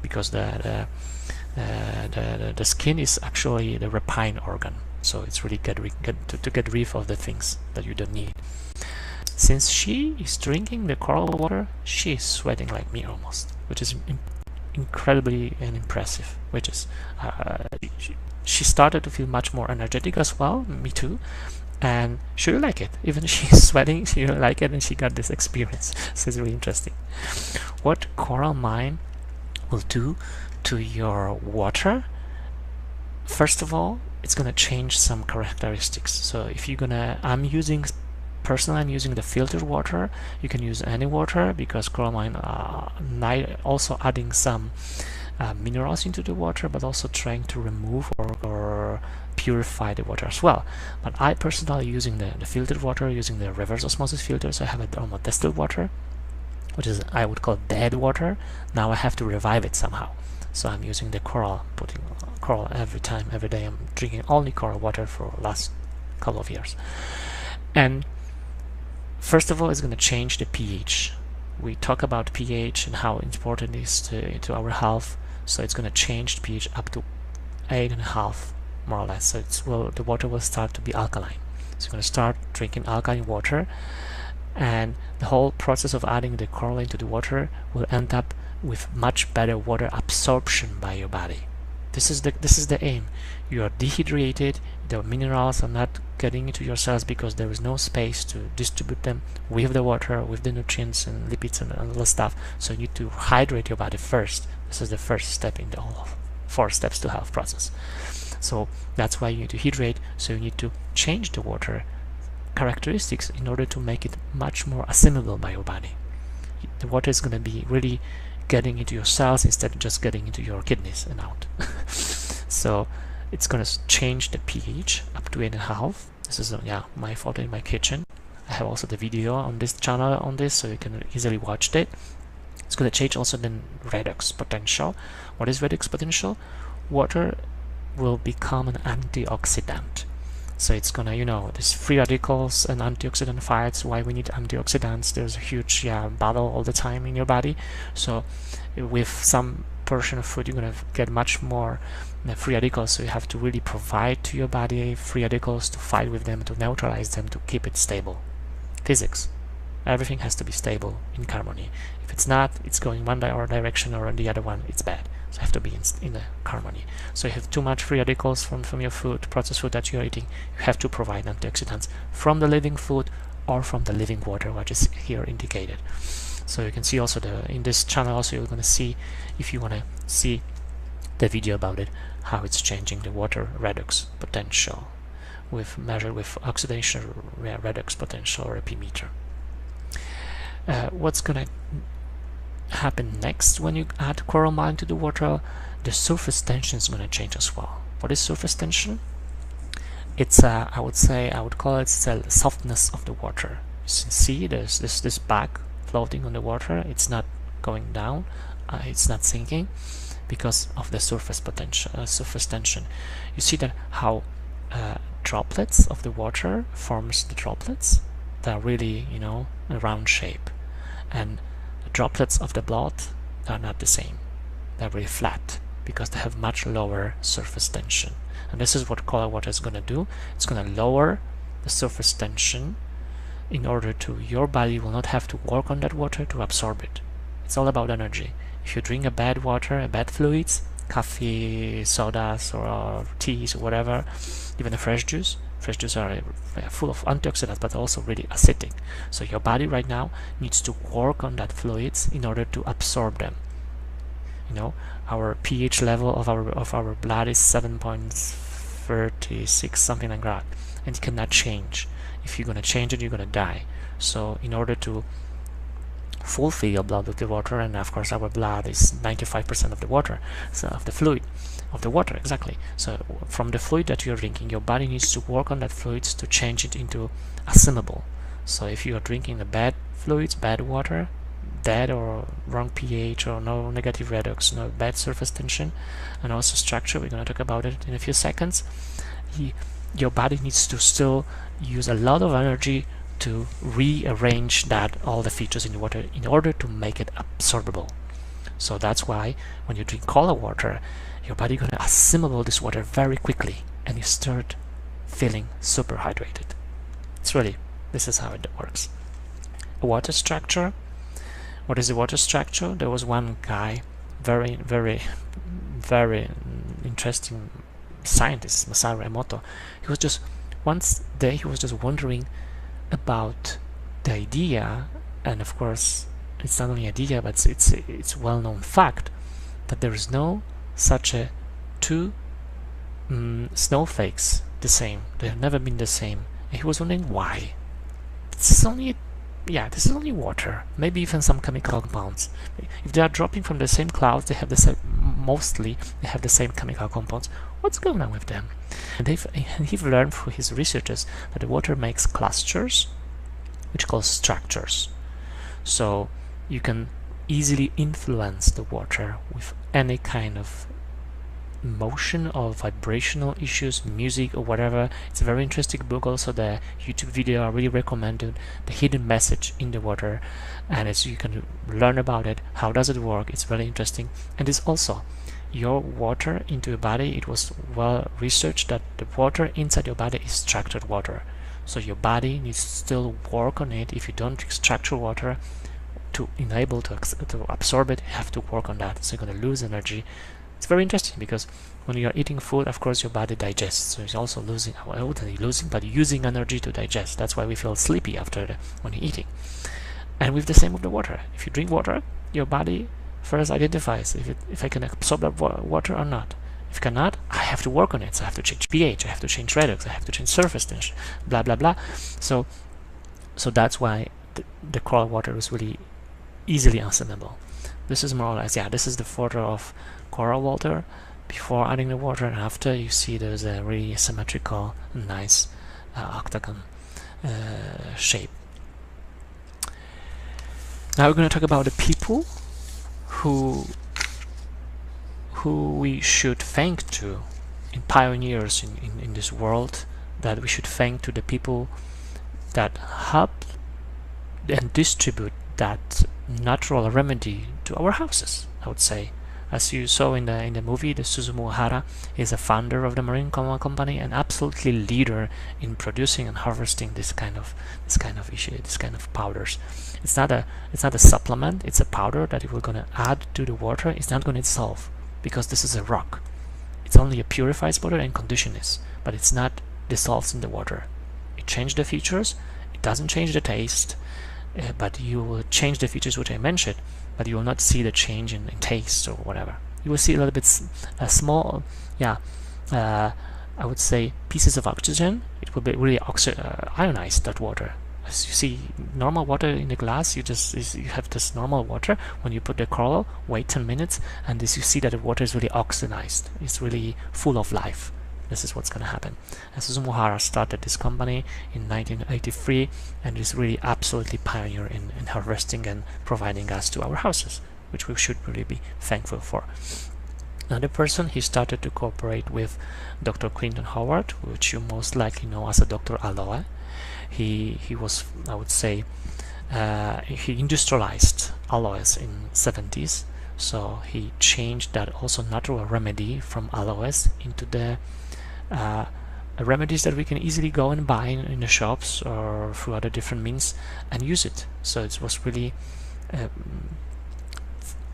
because the skin is actually the repine organ, so it's really to get rid of the things that you don't need. Since she is drinking the coral water, she is sweating like me almost, which is incredibly and impressive. Which is she started to feel much more energetic as well, me too, and she will like it. Even she's sweating, she will like it, and she got this experience. So it's really interesting. What coral mine will do to your water, first of all, it's gonna change some characteristics. So if you're gonna, personally I'm using the filtered water. You can use any water, because coral mine also adding some minerals into the water, but also trying to remove or purify the water as well. But I personally using the filtered water, using the reverse osmosis filter. So I have a normal distilled water, which is, I would call dead water. Now I have to revive it somehow. So I'm using the coral, putting coral every day. I'm drinking only coral water for the last couple of years. And first of all, it's going to change the pH. We talk about pH and how important it is to our health. So it's going to change the pH up to 8.5, more or less. So the water will start to be alkaline. So you're going to start drinking alkaline water, and the whole process of adding the coral into the water will end up with much better water absorption by your body. This is the aim. You are dehydrated, the minerals are not getting into your cells because there is no space to distribute them with the water, with the nutrients and lipids and all the stuff. So you need to hydrate your body first. This is the first step in the whole 4 steps to health process. So that's why you need to hydrate. So you need to change the water characteristics in order to make it much more assimilable by your body. The water is going to be really getting into your cells instead of just getting into your kidneys and out. So it's going to change the pH up to 8.5. This is my photo in my kitchen. I have also the video on this channel on this, so you can easily watch it. It's going to change also the redox potential. What is redox potential? Water will become an antioxidant. So it's gonna, there's free radicals and antioxidant fights. Why we need antioxidants? There's a huge battle all the time in your body. So with some portion of food, you're gonna get much more free radicals. So you have to really provide to your body free radicals to fight with them, to neutralize them, to keep it stable. Physics. Everything has to be stable in harmony. If it's not, it's going one direction or the other one, it's bad. So you have to be in the harmony. So you have too much free radicals from your food, processed food that you're eating. You have to provide antioxidants from the living food or from the living water, which is here indicated. So you can see also in this channel also you're going to see, if you want to see the video about it, how it's changing the water redox potential measured with oxidation redox potential or a P meter. What's going to happen next when you add coral mine to the water? The surface tension is going to change as well. What is surface tension? It's I would call it the softness of the water. You can see there's this bag floating on the water. It's not going down, it's not sinking because of the surface tension. You see that how droplets of the water forms the droplets. They're really a round shape, and the droplets of the blood are not the same. They're really flat because they have much lower surface tension. And this is what coral water is going to do. It's going to lower the surface tension in order to your body will not have to work on that water to absorb it. It's all about energy. If you drink a bad water, a bad fluids, coffee, sodas, or teas, or whatever, even a fresh juice are full of antioxidants, but also really acidic. So your body right now needs to work on that fluids in order to absorb them. You know, our pH level of our blood is 7.36, something like that, and it cannot change. If you're gonna change it, you're gonna die. So in order to fulfill your blood with the water, and of course our blood is 95% of the water, so of the fluid of the water, exactly. So from the fluid that you're drinking, your body needs to work on that fluids to change it into assimilable. So if you are drinking the bad fluids, bad water, dead or wrong pH, or no negative redox, no bad surface tension, and also structure, we're going to talk about it in a few seconds, your body needs to still use a lot of energy to rearrange all the features in the water in order to make it absorbable. So that's why when you drink cola water, your body is going to assimilate this water very quickly, and you start feeling super hydrated. This is how it works. A water structure. What is the water structure? There was one guy, very interesting scientist, Masaru Emoto. He was just wondering about the idea, and of course it's not only idea, but it's well-known fact that there is no such a two snowflakes the same. They have never been the same. And he was wondering why. This is only water, maybe even some chemical compounds. If they are dropping from the same clouds, they have the same, mostly they have the same chemical compounds. What's going on with them? And he learned through his researches that the water makes clusters, which called structures. So you can easily influence the water with any kind of motion or vibrational issues, music or whatever. It's a very interesting book. Also the YouTube video I really recommended, The Hidden Message in the Water, and you can learn about it, how does it work. It's very interesting. And it's also your water into your body. It was well researched that the water inside your body is structured water, so your body needs to still work on it. If you don't structure water to enable to absorb it, you have to work on that, so you're going to lose energy. It's very interesting because when you are eating food, of course your body digests, so it's also losing, but using energy to digest. That's why we feel sleepy when you're eating. And with the same with the water, if you drink water, your body first identifies if I can absorb that water or not. If cannot, I have to work on it. So I have to change pH, I have to change redox, I have to change surface tension, blah blah blah. So that's why the coral water is really easily assimilable. This is more or less, this is the photo of coral water before adding the water, and after you see there's a really symmetrical, nice octagon shape. Now we're going to talk about the people who we should thank to, in pioneers in this world, that we should thank to the people that help and distribute that natural remedy to our houses, I would say. As you saw in the movie, the Suzumu Ohara is a founder of the Marine Company and absolutely leader in producing and harvesting this kind of powders. It's not a supplement. It's a powder that if we're going to add to the water, it's not going to dissolve, because this is a rock. It's only a purifies water and conditions, but it's not dissolves in the water. It changes the features. It doesn't change the taste, but you will change the features which I mentioned, but you will not see the change in taste or whatever. You will see a little bit small, I would say pieces of oxygen. It will be really ionized, that water. As you see normal water in the glass, you have this normal water. When you put the coral, wait 10 minutes, and you see that the water is really oxidized. It's really full of life. This is what's going to happen. And Suzumu Ohara started this company in 1983 and is really absolutely pioneer in harvesting and providing gas to our houses, which we should really be thankful for. Another person, he started to cooperate with Dr. Clinton Howard, which you most likely know as a Dr. Aloe. He was, I would say, he industrialized aloes in 70s. So he changed that also natural remedy from aloes into the remedies that we can easily go and buy in the shops or through other different means and use it. So it was really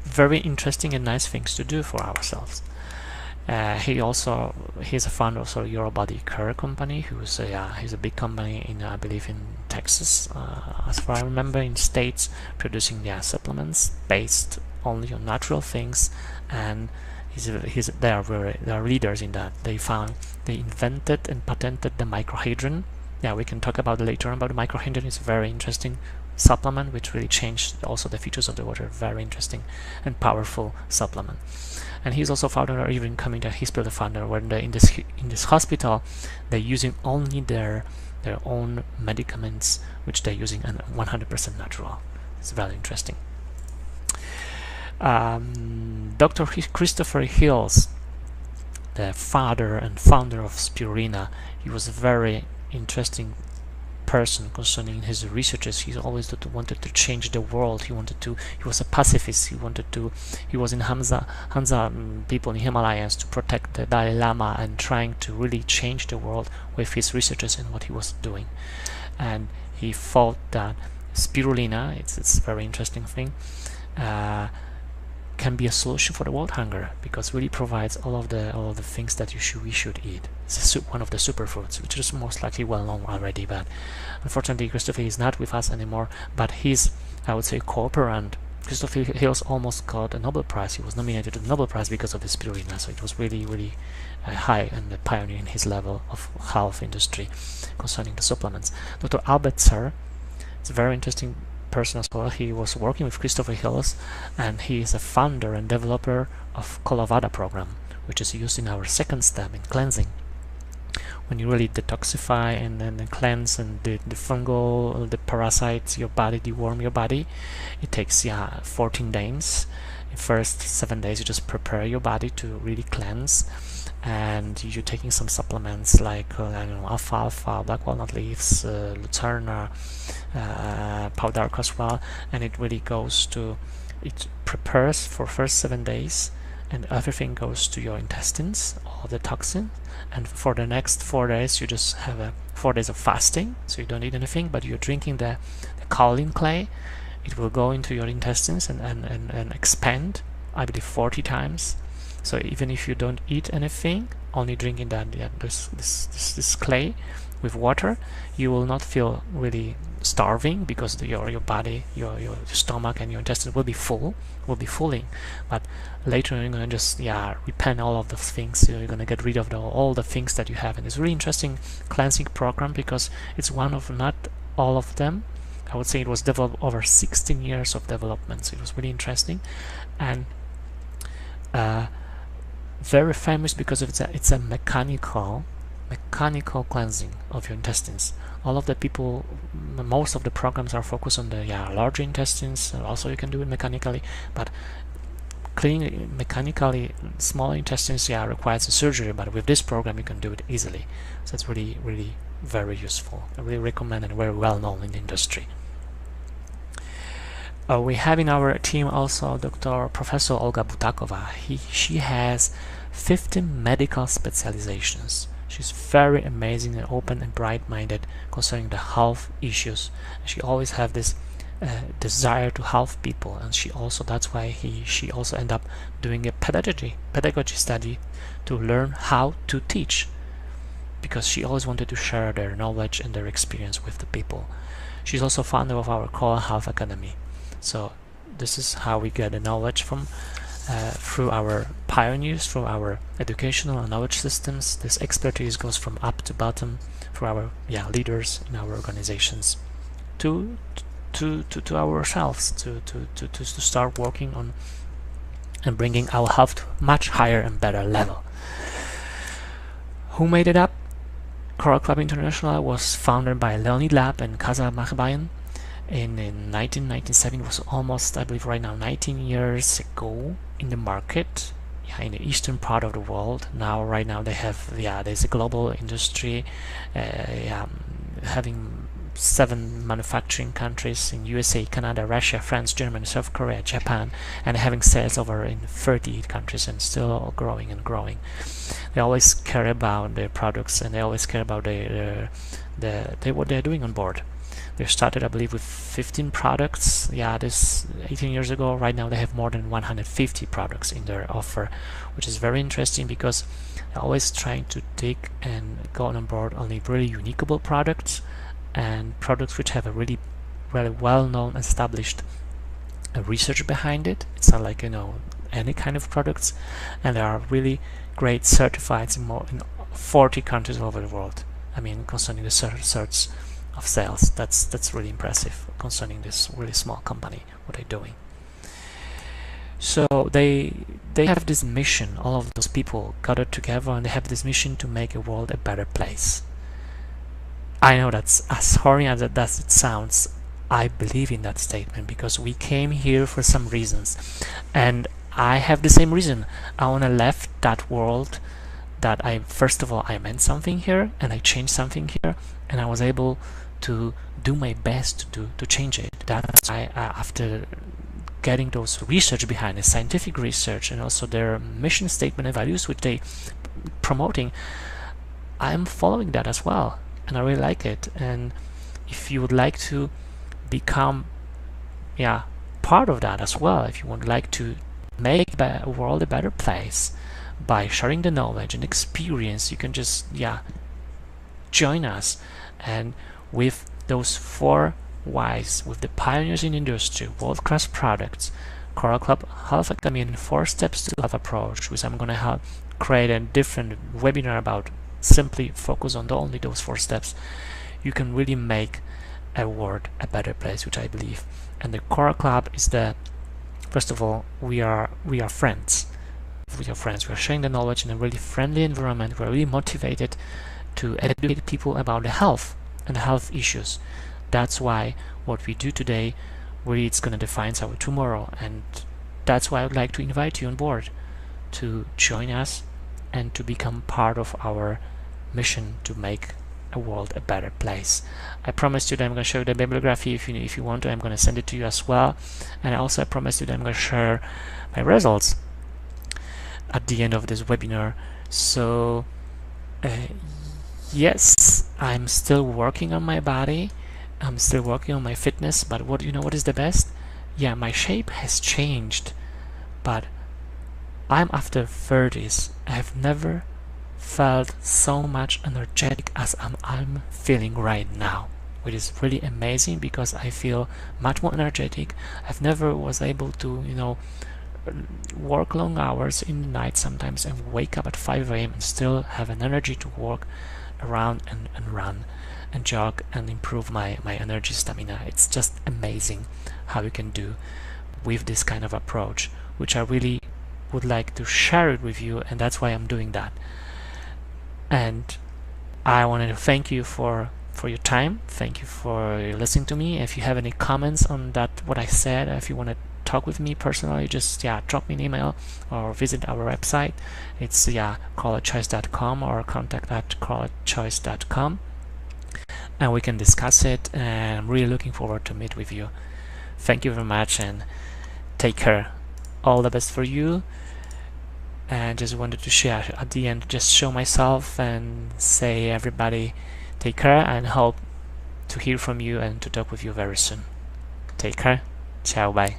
very interesting and nice things to do for ourselves. He's a founder of Your Body Care company, he's a big company in, I believe, in Texas, as far as I remember, in States, producing supplements based only on natural things, and they are leaders in that. They invented and patented the microhydrin. Yeah, we can talk about it later on about the microhydrin. It's a very interesting supplement which really changed also the features of the water. Very interesting and powerful supplement. And he's also founder, or even coming to he's still the founder, when in this hospital they're using only their own medicaments, which they're using 100% natural. It's very interesting. Dr. Christopher Hills, the father and founder of Spirulina, he was a very interesting person concerning his researches. He always wanted to change the world. He was a pacifist. He was in Hansa people in Himalayas to protect the Dalai Lama and trying to really change the world with his researches and what he was doing. And he thought that spirulina, it's a very interesting thing, can be a solution for the world hunger, because it really provides all of the things that we should eat. It's one of the superfoods, which is most likely well known already, but unfortunately Christopher is not with us anymore. But he's, I would say, cooperant. Christopher Hills almost got a Nobel Prize. He was nominated to the Nobel Prize because of the spirulina, so it was really high and a pioneer in his level of health industry concerning the supplements. Dr. Albert Sir, it's a very interesting person as well. He was working with Christopher Hills, and he is a founder and developer of Kolavada program, which is used in our second step in cleansing. When you really detoxify and then cleanse and the fungal, the parasites, your body, deworm your body, it takes 14 days. In first 7 days you just prepare your body to really cleanse, and you're taking some supplements like I don't know, alfalfa, black walnut leaves, lucerna, powder as well, and it really it prepares for first 7 days, and everything goes to your intestines, all the toxin. And for the next 4 days you just have 4 days of fasting, so you don't eat anything, but you're drinking the kaolin clay. It will go into your intestines and expand, I believe, 40 times. So even if you don't eat anything, only drinking this clay with water, you will not feel really starving, because your body, your stomach and your intestine will be fulling. But later you're gonna just repent all of those things. You're gonna get rid of all the things that you have. And it's a really interesting cleansing program, because it's one of not all of them. I would say it was developed over 16 years of development, so it was really interesting and very famous because it's a mechanical cleansing of your intestines. All of the people, most of the programs are focused on the larger intestines. Also you can do it mechanically, but cleaning mechanically small intestines requires a surgery, but with this program you can do it easily. So it's really very useful. I really recommend, and very well known in the industry. We have in our team also Professor Olga Butakova. She has 15 medical specializations. She's very amazing and open and bright-minded concerning the health issues. She always have this desire to help people, and that's why she also ended up doing a pedagogy study to learn how to teach, because she always wanted to share their knowledge and their experience with the people. She's also founder of our Core Health Academy. So this is how we get the knowledge from through our pioneers, through our educational and knowledge systems. This expertise goes from up to bottom through our leaders in our organizations to ourselves to start working on and bringing our health to much higher and better level. Who made it up? Coral Club International was founded by Leonid Lab and Kaza Mahbayan in 1997. It was almost, I believe right now, 19 years ago in the market, in the eastern part of the world. Right now they have, there's a global industry, having 7 manufacturing countries in USA, Canada, Russia, France, Germany, South Korea, Japan, and having sales over in 38 countries, and still growing and growing. They always care about their products, and they always care about their what they're doing on board. They started, I believe, with 15 products. Yeah, this 18 years ago. Right now they have more than 150 products in their offer, which is very interesting because they're always trying to take and go on board only really uniqueable products and products which have a really well-known, established research behind it. It's not like, you know, any kind of products, and there are really great certifieds in 40 countries all over the world. I mean, concerning the certs of sales, that's really impressive concerning this really small company, what they're doing. So they have this mission. All of those people gathered together, and they have this mission to make the world a better place. I know that's as horny as it sounds. I believe in that statement because we came here for some reasons, and I have the same reason. I want to left that world that first of all I meant something here, and I changed something here, and I was able to do my best to change it. That's why after getting those research behind it, scientific research, and also their mission statement and values which they promoting, I'm following that as well, and I really like it. And if you would like to become part of that as well, if you would like to make the world a better place by sharing the knowledge and experience, you can just join us. And with those 4 whys, with the pioneers in industry, world-class products, Coral Club Health Academy, and 4 steps to health approach, which I'm gonna help create a different webinar about, simply focus on only those 4 steps, you can really make a world a better place, which I believe. And the Coral Club is first of all, we are friends. We are friends. We are sharing the knowledge in a really friendly environment. We are really motivated to educate people about the health and health issues. That's why what we do today really it's gonna define our tomorrow, and that's why I would like to invite you on board to join us and to become part of our mission to make a world a better place. I promised you that I'm going to show you the bibliography. If you want to, I'm going to send it to you as well. And also I promised you that I'm going to share my results at the end of this webinar. So yes, I'm still working on my body, I'm still working on my fitness, but what is the best? Yeah, my shape has changed, but I'm after 30s. I have never felt so much energetic as I'm feeling right now, which is really amazing because I feel much more energetic. I've never was able to work long hours in the night sometimes and wake up at 5 AM and still have an energy to walk around and run and jog and improve my energy stamina. It's just amazing how you can do with this kind of approach, which I really would like to share it with you, and that's why I'm doing that. And I wanted to thank you for your time. Thank you for listening to me. If you have any comments on what I said, if you want to talk with me personally, just drop me an email or visit our website. It's crawlerchoice.com or contact@crawlerchoice.com, and we can discuss it. And I'm really looking forward to meet with you. Thank you very much and take care. All the best for you. And just wanted to share at the end, just show myself and say everybody take care, and hope to hear from you and to talk with you very soon. Take care. Ciao, bye.